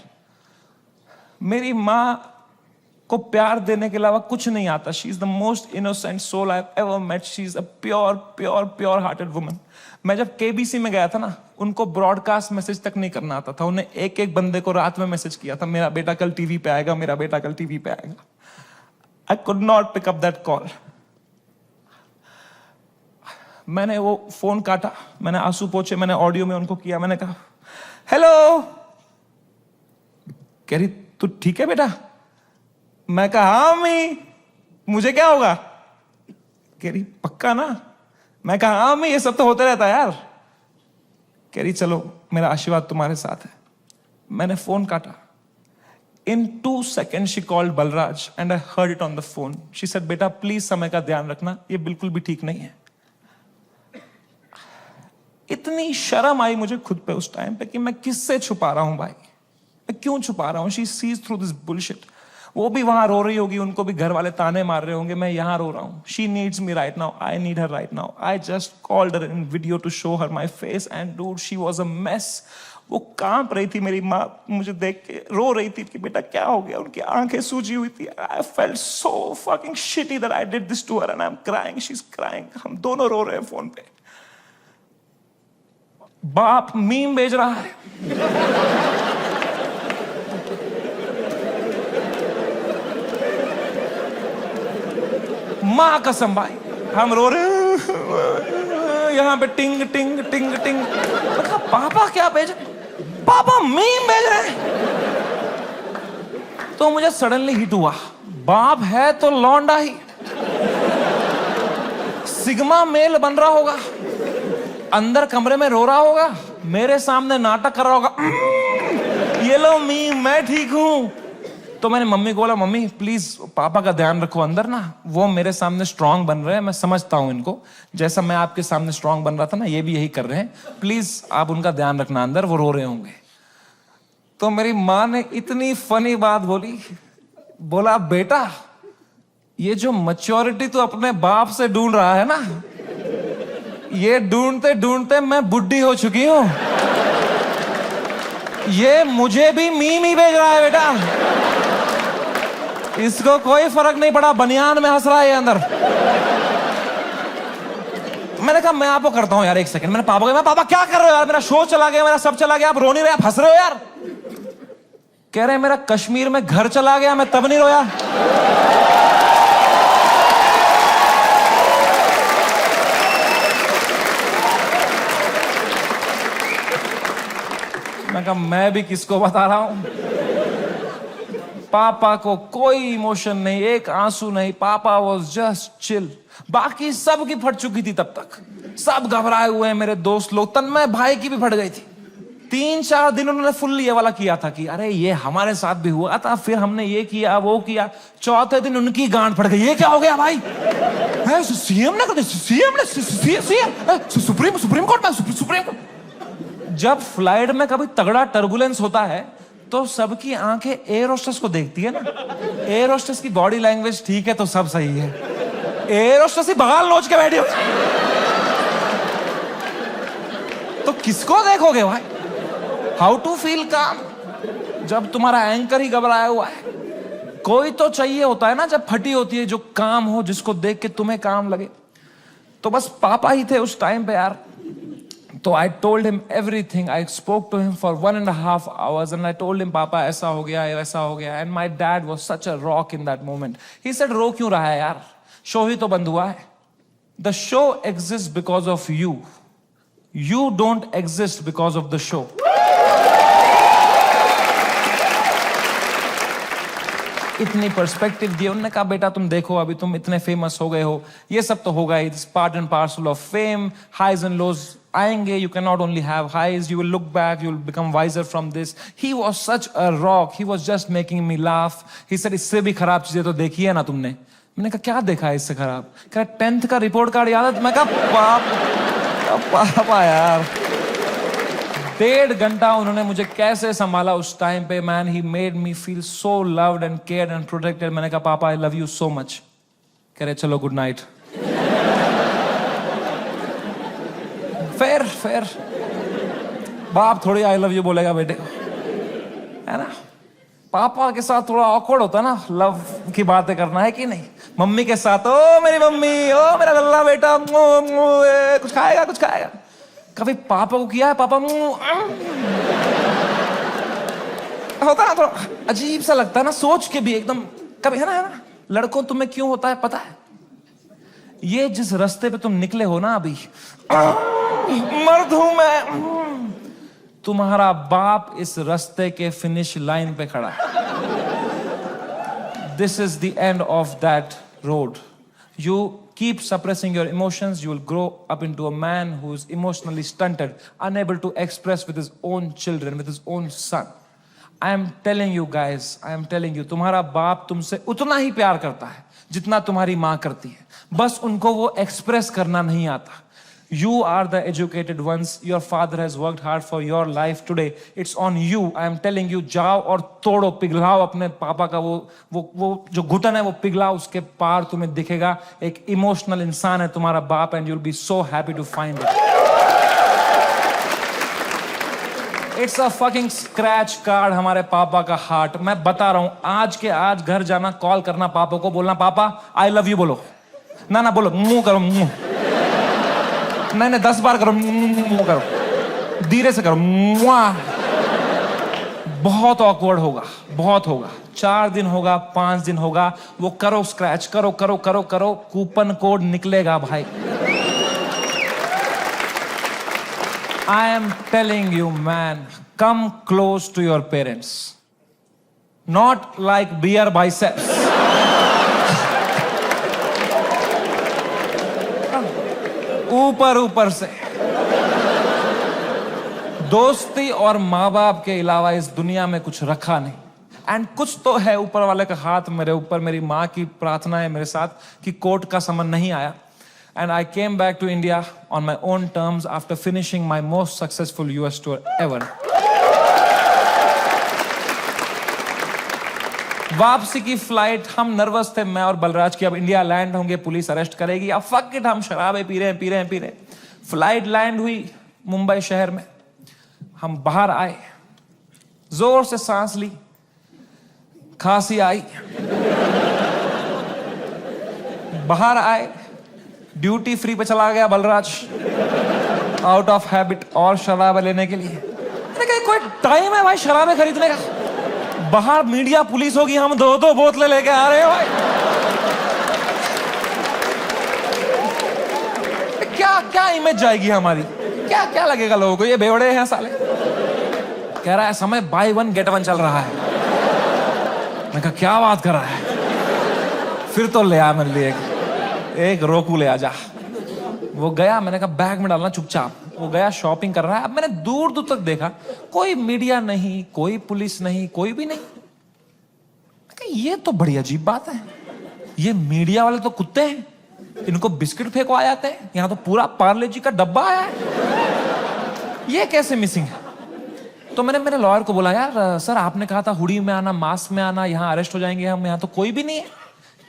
मेरी मां को प्यार देने के अलावा कुछ नहीं आता। She is the most innocent soul I have ever met. She is a pure hearted woman. मैं जब केबीसी में गया था ना, उनको ब्रॉडकास्ट मैसेज तक नहीं करना आता था, उन्हें एक एक बंदे को रात में मैसेज किया था, मेरा बेटा कल टीवी पे आएगा, मेरा बेटा कल टीवी पे आएगा। I could not pick up that call. मैंने वो फोन काटा, मैंने आंसू पोंछे, मैंने ऑडियो में उनको किया, मैंने कहा हेलो। कह रही तू ठीक है बेटा? मैं कहा हाँ अम्मी, मुझे क्या होगा? कह रही पक्का ना? मैं कहा हाँ अम्मी, ये सब तो होता रहता है यार। कह रही चलो मेरा आशीर्वाद तुम्हारे साथ है। मैंने फोन काटा। In 2 seconds she called Balraj and I heard it on the phone. She said बेटा प्लीज समय का ध्यान रखना, ये बिल्कुल भी ठीक नहीं है। इतनी शर्म आई मुझे खुद पे उस टाइम पे कि मैं किससे छुपा रहा हूं भाई, मैं क्यों छुपा रहा हूं। She sees through this bullshit. वो भी वहां रो रही होगी, उनको भी घर वाले ताने मार रहे होंगे, मैं यहां रो रहा हूं। She needs me right now, I need her right now. I just called her in video to show her my face and dude she was a mess. वो कांप रही थी, मेरी माँ मुझे देख के रो रही थी कि बेटा क्या हो गया, उनकी आंखें सूजी हुई थी। I felt so fucking shitty that I did this to her and I am crying, she is crying. हम दोनों रो रहे हैं फोन पे। बाप मीम भेज रहा है, मां कसम भाई हम रो रहे हैं यहां पे, टिंग टिंग टिंग टिंग। मतलब पापा क्या भेज, पापा मीम भेज रहे हैं। तो मुझे सडनली हिट हुआ, बाप है तो लौंडा ही, सिग्मा मेल बन रहा होगा, अंदर कमरे में रो रहा होगा, मेरे सामने नाटक कर रहा होगा, ये लो मीम मैं ठीक हूं। तो मैंने मम्मी को बोला मम्मी प्लीज पापा का ध्यान रखो अंदर ना, वो मेरे सामने स्ट्रांग बन रहे हैं, मैं समझता हूं इनको, जैसा मैं आपके सामने स्ट्रांग बन रहा था ना, ये भी यही कर रहे हैं, प्लीज आप उनका ध्यान रखना अंदर, वो रो रहे होंगे। तो मेरी माँ ने इतनी फनी बात बोली, बोला बेटा ये जो मैच्योरिटी तू अपने बाप से ढूंढ रहा है ना, ये ढूंढते ढूंढते मैं बुढ़ी हो चुकी हूं, ये मुझे भी मीम ही भेज रहा है बेटा, इसको कोई फर्क नहीं पड़ा, बनियान में हंस रहा है ये अंदर। मैंने कहा मैं आपको करता हूं यार, एक सेकंड। मैंने पापा को, मैं पापा क्या कर रहे हो यार, मेरा शो चला गया, मेरा सब चला गया, आप रो नहीं रहे, आप हंस रहे हो यार। कह रहे मेरा कश्मीर में घर चला गया, मैं तब नहीं रोया। मैं कहा मैं भी किसको बता रहा हूं। पापा को कोई इमोशन नहीं, एक आंसू नहीं, पापा वाज जस्ट चिल। बाकी सब की फट चुकी थी तब तक, सब घबराए हुए हैं मेरे दोस्त लोग, तन्मय भाई की भी फट गई थी। 3-4 दिन उन्होंने फुल ये वाला किया था कि अरे ये हमारे साथ भी हुआ था, फिर हमने ये किया वो किया। चौथे दिन उनकी गांड फट गई, ये क्या हो गया भाई, सीएम ने सुप्रीम कोर्ट में। जब फ्लाइट में कभी तगड़ा टर्बुलेंस होता है तो सबकी आंखें एयर होस्टेस को देखती है ना, एयर होस्टेस की बॉडी लैंग्वेज ठीक है तो सब सही है, एयर होस्टेस ही बगाल नोच के बैठी हो तो किसको देखोगे भाई। हाउ टू फील काम जब तुम्हारा एंकर ही घबराया हुआ है। कोई तो चाहिए होता है ना जब फटी होती है, जो काम हो, जिसको देख के तुम्हें काम लगे। तो बस पापा ही थे उस टाइम पे यार। तो I told him everything. I spoke to him for 1.5 hours and I told him पापा ऐसा हो गया, वैसा हो गया। And my dad was such a rock in that moment. He said रो क्यों रहा है यार, शो ही तो बंद हुआ है. The show exist because of you. You don't exist because of the show. इतनी पर्सपेक्टिव दी. उन्होंने कहा बेटा तुम देखो अभी तुम इतने फेमस हो गए हो, ये सब तो होगा, it's part and parcel of fame. Highs and lows आएंगे. You can not only have highs, you will look back, you will become wiser from this. He was such a rock, he was just making me laugh. He said इससे भी खराब चीजें तो देखी है ना तुमने. मैंने कहा क्या देखा है इससे खराब? कहा 10th का रिपोर्ट कार्ड याद है? मैं कहा पापा यार. 1.5 घंटा उन्होंने मुझे कैसे संभाला उस टाइम पे. Man, he made me feel so loved and cared and protected. मैंने कहा पापा I love you so much. कह रहे चलो गुड नाइट. फेयर बाप थोड़ी आई लव यू बोलेगा बेटे को, है ना. पापा के साथ थोड़ा ऑकवर्ड होता है ना लव की बातें करना, है कि नहीं. मम्मी के साथ ओ मेरी मम्मी, ओ मेरा लल्ला बेटा, कुछ खाएगा कुछ खाएगा. कभी पापा को किया है? पापा होता ना, थोड़ा अजीब सा लगता है ना सोच के भी एकदम. कभी है ना लड़कों तुम्हें क्यों होता है पता है? ये जिस रास्ते पे तुम निकले हो ना अभी, मर्द हूं मैं, तुम्हारा बाप इस रास्ते के फिनिश लाइन पे खड़ा है. This is the end of that road. You keep suppressing your emotions, you will grow up into a man who is emotionally stunted, unable to express with his own children, with his own son. I am telling you guys, I am telling you, तुम्हारा बाप तुमसे उतना ही प्यार करता है जितना तुम्हारी माँ करती है. बस उनको वो एक्सप्रेस करना नहीं आता. You are the educated ones. Your father has worked hard for your life today. It's on you. I am telling you, जाओ और तोड़ो, पिघलाओ अपने पापा का वो जो घुटन है वो पिघलाओ. उसके पार तुम्हें दिखेगा एक इमोशनल इंसान है तुम्हारा बाप, and you'll be so happy to find it. It's a fucking scratch card हमारे पापा का हार्ट. मैं बता रहा हूं, आज के आज घर जाना, कॉल करना पापा को, बोलना पापा आई लव यू बोलो. ना बोलो, मुंह करो, मुंह नहीं 10 बार करो, मुंह करो, धीरे से करो. बहुत ऑकवर्ड होगा, बहुत होगा. 4 दिन होगा, 5 दिन होगा, वो करो स्क्रैच, करो करो करो करो, कूपन कोड निकलेगा भाई. I am telling you man, come close to your parents, not like beer biceps. ऊपर से. दोस्ती और माँ बाप के अलावा इस दुनिया में कुछ रखा नहीं. एंड कुछ तो है ऊपर वाले का हाथ मेरे ऊपर. मेरी माँ की प्रार्थना है मेरे साथ कि कोर्ट का समन नहीं आया. And I came back to India on my own terms after finishing my most successful US tour ever. वापसी की फ्लाइट, हम नर्वस थे मैं और बलराज की, अब इंडिया लैंड होंगे, पुलिस अरेस्ट करेगी, अब फक इट, हम शराबें पी रहे हैं. फ्लाइट लैंड हुई मुंबई शहर में. हम बाहर आए, जोर से सांस ली, खांसी आई. बाहर आए, ड्यूटी फ्री पे चला गया बलराज, आउट ऑफ हैबिट, और शराबें लेने के लिए. मैंने कहा कोई टाइम है भाई शराबें खरीदने का? बाहर मीडिया पुलिस होगी, हम 2 बोतलें लेके आ रहे हैं भाई. क्या इमेज जाएगी हमारी? क्या लगेगा लोगों को, ये बेवड़े हैं साले. कह रहा है समय बाय 1 गेट 1 चल रहा है. मैं कहा क्या बात कर रहा है? फिर तो ले आ मेरे लिए एक रोकू ले आ जा. वो गया, मैंने कहा बैग में डालना चुपचाप. वो गया, शॉपिंग कर रहा है. अब मैंने दूर तक देखा, कोई मीडिया नहीं, कोई पुलिस नहीं, कोई भी नहीं. ये तो बड़ी अजीब बात है. ये मीडिया वाले तो कुत्ते हैं, इनको बिस्किट फेंको आ जाते हैं. यहां तो पूरा पार्ले जी का डब्बा आया है, ये कैसे मिसिंग है? तो मैंने मेरे लॉयर को बोला यार सर आपने कहा था हुडी में आना, मास्क में आना, यहां अरेस्ट हो जाएंगे हम, यहां तो कोई भी नहीं है.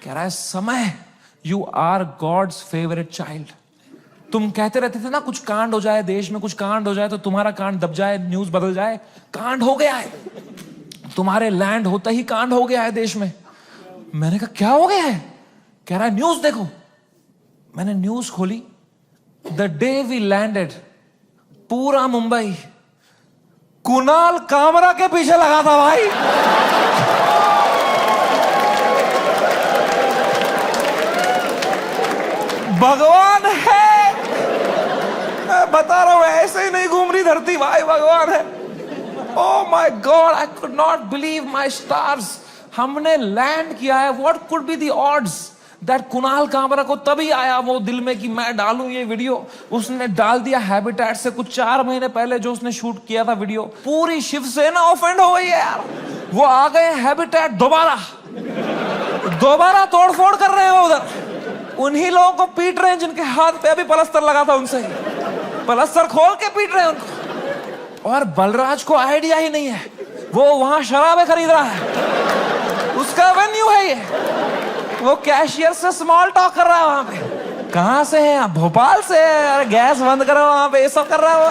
कह रहा है समय, you are God's favourite child. तुम कहते रहते थे ना कुछ कांड हो जाए देश में, कुछ कांड हो जाए तो तुम्हारा कांड दब जाए, न्यूज बदल जाए. कांड हो गया है, तुम्हारे लैंड होता ही कांड हो गया है देश में. मैंने कहा क्या हो गया है? कह रहा है न्यूज देखो. मैंने न्यूज खोली. द डे वी लैंडेड, पूरा मुंबई कुणाल कामरा के पीछे लगा था भाई. भगवान है, मैं बता रहा हूं ऐसे ही नहीं घूम रही धरती भाई, भगवान है। Oh my God, I could not believe my stars. हमने लैंड किया है। What could be the odds that Kunal Kamra को तभी आया वो दिल में कि मैं डालूं ये वीडियो। उसने डाल दिया हैबिटेट से कुछ 4 महीने पहले जो उसने शूट किया था वीडियो। पूरी शिवसेना ऑफेंड हो गई है यार। वो आ गए हैबिटेट दोबारा तोड़फोड़ कर रहे हैं उधर। उन्हीं लोगों को पीट रहे हैं जिनके हाथ पे अभी पलस्तर लगा था, उनसे पलस्तर खोल के पीट रहे हैं उनको। और बलराज को आइडिया ही नहीं है, वो वहां शराबें खरीद रहा है, उसका वेन्यू है ये। वो कैशियर से स्मॉल टॉक कर रहा है वहां पे। कहां से है आप? भोपाल से है। अरे गैस बंद करो वहां पे, ये सब कर रहा है वो।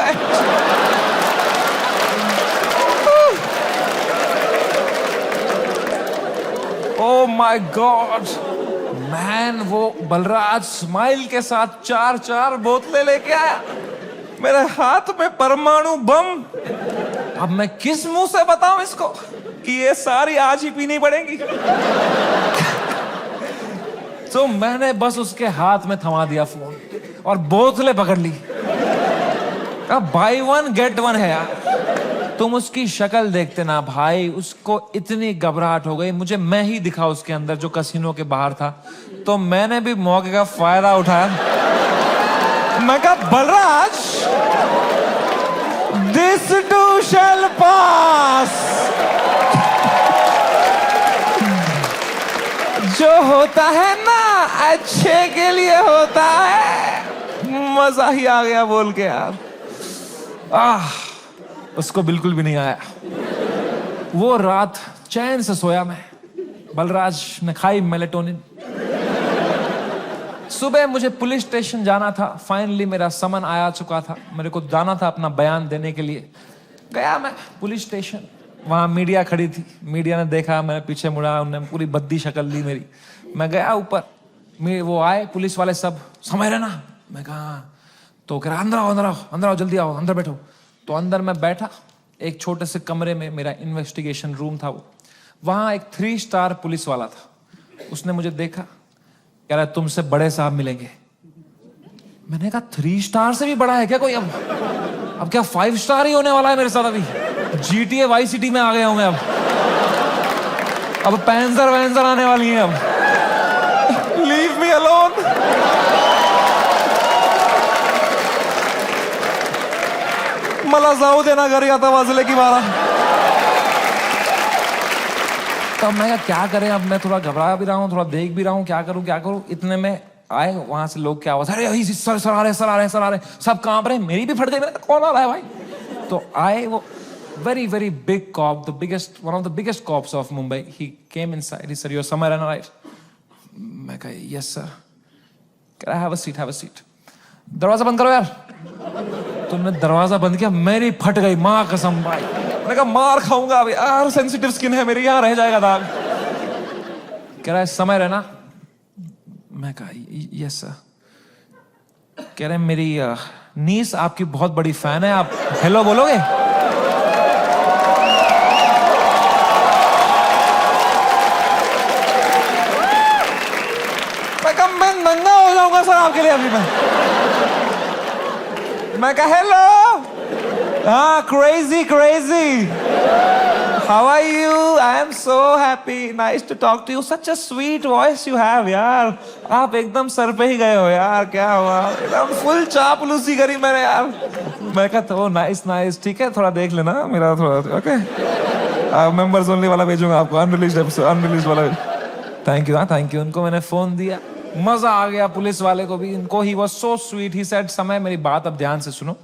ओह माय गॉड मैन, वो बलराज स्माइल के साथ 4 बोतलें लेके आया। मेरे हाथ में परमाणु बम। अब मैं किस मुंह से बताऊं इसको कि ये सारी आज ही पीनी पड़ेगी। तो मैंने बस उसके हाथ में थमा दिया फोन और बोतलें पकड़ ली। अब बाय 1 गेट 1 है यार। तुम उसकी शक्ल देखते ना भाई, उसको इतनी घबराहट हो गई। मुझे मैं ही दिखा उसके अंदर जो कैसीनो के बाहर था। तो मैंने भी मौके का फायदा उठाया। मैं कहा बलराज, दिस टू शैल पास। जो होता है ना अच्छे के लिए होता है। मजा ही आ गया बोल के यार। उसको बिल्कुल भी नहीं आया। वो रात चैन से सोया मैं। बलराज ने खाई मेलेटोनिन। सुबह मुझे पुलिस स्टेशन जाना था। फाइनली मेरा समन आया चुका था। मेरे को जाना था अपना बयान देने के लिए। गया मैं पुलिस स्टेशन। वहां मीडिया खड़ी थी। मीडिया ने देखा, मैं पीछे मुड़ा, उन्होंने पूरी बद्दी शक्ल ली मेरी। मैं गया ऊपर, वो आए पुलिस वाले सब, समय रहना। मैं कहा, तो कह रहा अंदर आओ, अंदर आओ, अंदर आओ, जल्दी आओ, अंदर बैठो। तो अंदर मैं बैठा एक छोटे से कमरे में। मेरा इन्वेस्टिगेशन रूम था वो। वहां एक 3 स्टार पुलिस वाला था। उसने मुझे देखा, कह रहा तुमसे बड़े साहब मिलेंगे। मैंने कहा 3 स्टार से भी बड़ा है क्या कोई? अब क्या 5 स्टार ही होने वाला है मेरे साथ? अभी GTA वाई सिटी में आ गया हूं मैं। अब पैंजर वैंजर आने वाली है। अब लीव मी अलोन। मला जाऊ देना घरी, आता वाजले की 12। तब मैं क्या करें? अब मैं थोड़ा घबरा भी रहा हूँ, थोड़ा देख भी रहा हूँ, क्या करूँ। इतने में आए वहां से लोग, क्या आवाज, अरे सर आ रहे, सब कांप रहे। मेरी भी फट गई। कौन आ रहा है भाई? तो आए वो very big cop, one of the biggest cops of Mumbai. He came inside. He said, "You're somewhere in right?" मैं कहा, "Yes sir." कह रहा, have a seat. दरवाजा बंद करो यार। तुमने दरवाजा बंद किया, मेरी फट गई माँ कसम भाई। मैंने कहा मार खाऊंगा अभी यार, सेंसिटिव स्किन है मेरी, यहाँ रह जाएगा दाग। कह रहा है समय रहना। मैं कहा यस सर। कह रहे मेरी नीस आपकी बहुत बड़ी फैन है, आप हेलो बोलोगे? मैं नंगा हो जाऊंगा सर आपके लिए अभी। मैं कहा हेलो। हाँ, crazy how are you? I am so happy, nice to talk to you, such a sweet voice you have यार। आप एकदम सर पे ही गए हो यार, क्या हुआ? एकदम फुल चापलूसी करी मैंने यार। मैं कहा तो नाइस, ठीक है, थोड़ा देख लेना मेरा थोड़ा, ओके। मेंबर्स ओनली वाला भेजूंगा आपको, अनरिलीज्ड वाला। Thank you. उनको मैंने फोन दिया, मजा आ गया पुलिस वाले को भी। इनको he was so sweet. He said समय मेरी बात अब ध्यान से सुनो।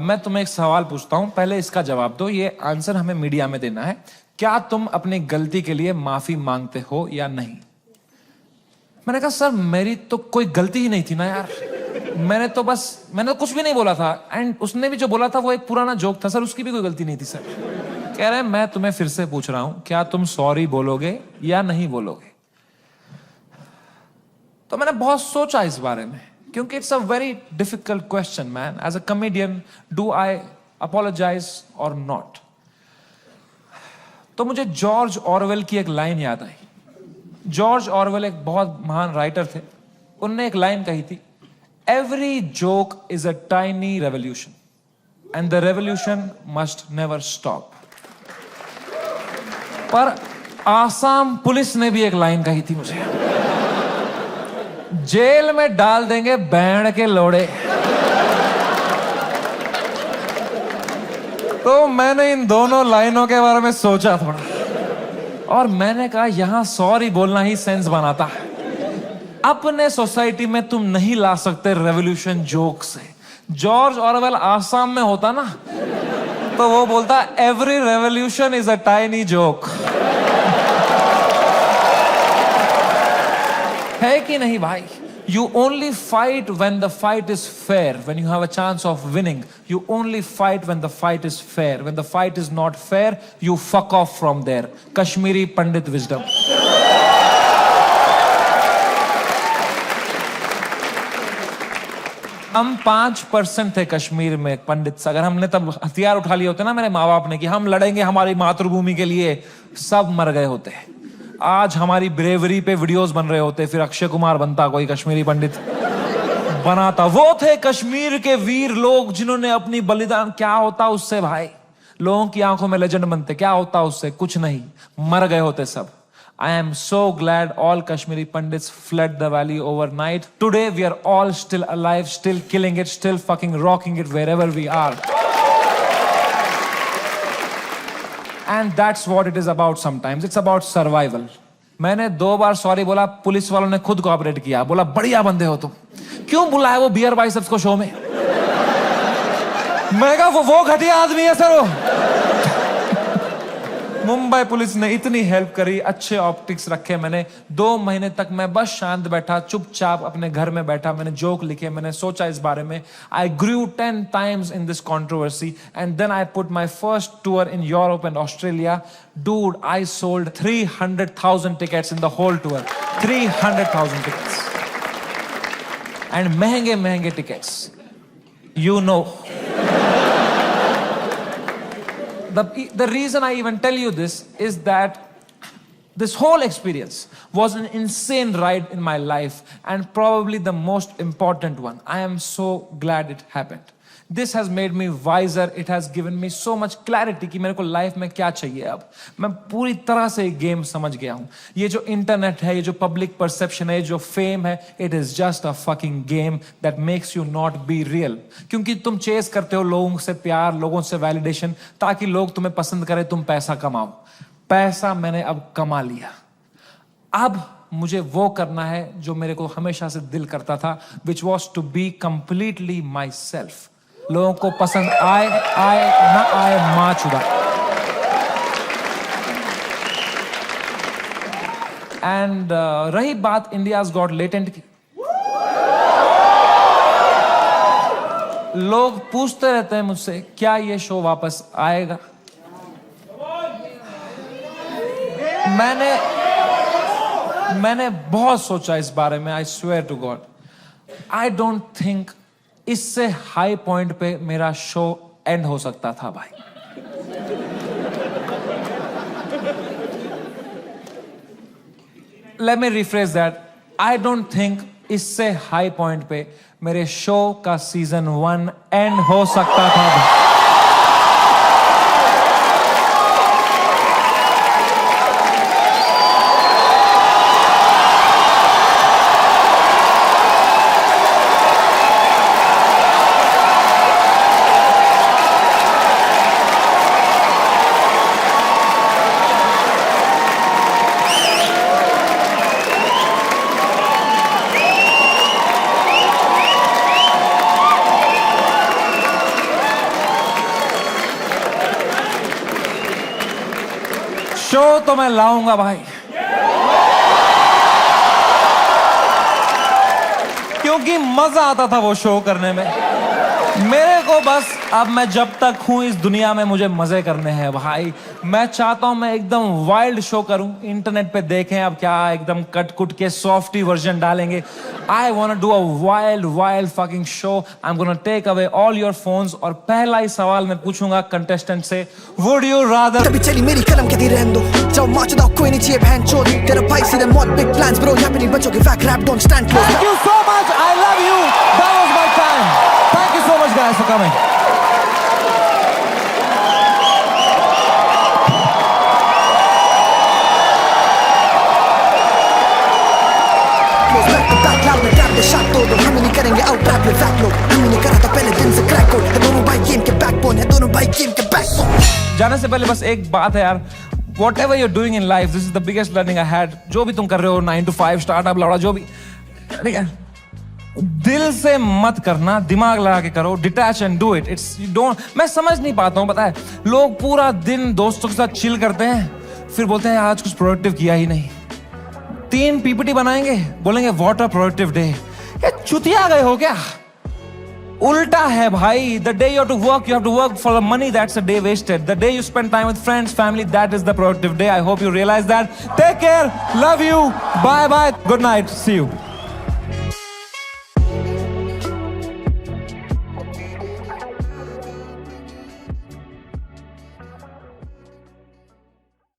मैं तुम्हें एक सवाल पूछता हूं, पहले इसका जवाब दो। ये आंसर हमें मीडिया में देना है। क्या तुम अपनी गलती के लिए माफी मांगते हो या नहीं? मैंने कहा सर मेरी तो कोई गलती ही नहीं थी ना यार। मैंने तो कुछ भी नहीं बोला था। एंड उसने भी जो बोला था वो एक पुराना जोक था सर, उसकी भी कोई गलती नहीं थी सर। कह रहे मैं तुम्हें फिर से पूछ रहा हूं, क्या तुम सॉरी बोलोगे या नहीं बोलोगे? तो मैंने बहुत सोचा इस बारे में, क्योंकि it's a very difficult question man. As a comedian, do I apologise और नॉट? तो मुझे जॉर्ज ऑरवेल की एक लाइन याद आई। जॉर्ज ऑरवेल एक बहुत महान राइटर थे। उनने एक लाइन कही थी every joke is a tiny revolution, and the revolution must never stop. पर आसाम पुलिस ने भी एक लाइन कही थी मुझे, जेल में डाल देंगे बैंड के लोड़े। तो मैंने इन दोनों लाइनों के बारे में सोचा थोड़ा, और मैंने कहा यहां सॉरी बोलना ही सेंस बनाता है। अपने सोसाइटी में तुम नहीं ला सकते रेवोल्यूशन जोक से। जॉर्ज ऑरवेल आसाम में होता ना, तो वो बोलता every revolution is a tiny joke. है कि नहीं भाई? You only fight when the fight is fair, when you have a chance of winning. You only fight when the fight is fair. When the fight is not fair, you fuck off from there. Kashmiri Pandit wisdom. हम 5% थे कश्मीर में पंडित। अगर हमने तब हथियार उठा लिए होते ना मेरे माँ बाप ने कि हम लड़ेंगे हमारी मातृभूमि के लिए, सब मर गए होते। आज हमारी ब्रेवरी पे वीडियोस बन रहे होते, फिर अक्षय कुमार बनता, कोई कश्मीरी पंडित बनाता। वो थे कश्मीर के वीर लोग जिन्होंने अपनी बलिदान। क्या होता उससे भाई? लोगों की आंखों में लेजेंड बनते। क्या होता उससे? कुछ नहीं, मर गए होते सब। I am so glad all Kashmiri Pandits fled the valley overnight. Today we are all still alive, still killing it, still fucking rocking it wherever we are. And that's what it is about sometimes. It's about survival. मैंने 2 बार sorry बोला, police वालों ने खुद cooperate किया, बोला बढ़िया बंदे हो तुम। क्यों बुलाया वो बियर बाइसेप्स को शो में? मैं कहा वो घटिया आदमी है सर वो। मुंबई पुलिस ने इतनी हेल्प करी, अच्छे ऑप्टिक्स रखे मैंने। 2 महीने तक मैं बस शांत बैठा, चुपचाप अपने घर में बैठा। मैंने जोक लिखे, मैंने सोचा इस बारे में। आई grew 10 times in this controversy and then I put my first tour in Europe and Australia. Dude, I sold 300,000 tickets in the whole tour. 300,000 tickets. And महंगे tickets. You know. The reason I even tell you this is that this whole experience was an insane ride in my life and probably the most important one. I am so glad it happened. This has made me wiser. It has given me so much clarity कि मेरे को life में क्या चाहिए। अब मैं पूरी तरह से गेम समझ गया हूँ। ये जो इंटरनेट है, ये जो पब्लिक परसेप्शन है, जो फेम है, it is just a fucking game that makes you not be real. क्योंकि तुम चेस करते हो लोगों से प्यार, लोगों से वैलिडेशन, ताकि लोग तुम्हें पसंद करें, तुम पैसा कमाओ। पैसा मैंने अब कमा लिया। अब मुझे वो करना है जो मेरे को हमेशा से दिल करता था, which was to be completely myself. लोगों को पसंद आए ना आए, मां चुदा। एंड रही बात इंडियाज गॉट लेटेंट की, लोग पूछते रहते हैं मुझसे क्या ये शो वापस आएगा। मैंने बहुत सोचा इस बारे में। I swear to God, I don't think इससे हाई पॉइंट पे मेरा शो एंड हो सकता था भाई। Let me rephrase that. I don't think इससे हाई पॉइंट पे मेरे शो का सीजन 1 एंड हो सकता था भाई। शो तो मैं लाऊंगा भाई, क्योंकि मजा आता था वो शो करने में। मेरे को बस अब मैं जब तक हूं इस दुनिया में मुझे मजे करने हैं भाई। मैं चाहता हूं मैं एकदम वाइल्ड शो करूं, इंटरनेट पे देखें अब क्या एकदम कट कुट के सॉफ्टी वर्जन डालेंगे। I want to do a wild fucking show. I am gonna take away all your phones और पहला ही सवाल मैं पूछूंगा कंटेस्टेंट से, वुड यू रादर। तभी चली मेरी कलम के दी रहने दो, जाओ माचो दाओ कोई नहीं चाहिए बहन चोद, तेरा भाई सीधे मौत बिग प्लान्स ब्रो, यहाँ पे नहीं बचोगे fake rap don't stand close. Thank you so much, I love you, that was my time, thank you so much guys for coming. हम नहीं करेंगे आउट रैप में फैक लोग, हम नहीं करा था पहले दिन से क्रैक कोड, है दोनों भाई गेम के बैकबोन, है दोनों भाई गेम के बैकबोन। जाने से पहले बस एक बात है यार, whatever you're doing in life, this is the biggest learning I had. जो भी तुम कर रहे हो 9 to 5 स्टार्टअप लौड़ा जो भी, ठीक है, दिल से मत करना, दिमाग लगा के करो, detach and do it. It's don't, मैं समझ नहीं पाता हूँ, पता है लोग पूरा दिन दोस्तों के साथ चिल करते हैं, फिर बोलते हैं आज कुछ प्रोडक्टिव किया ही नहीं। 3 PPT बनाएंगे, बोलेंगे व्हाट अ प्रोडक्टिव डे। ये चुतिया गए हो क्या? उल्टा है भाई। The day you have to work for the money, that's a day wasted. The day you spend time with friends family, that is the productive day. I hope you realise that. Take care, love you, bye bye, good night, see you.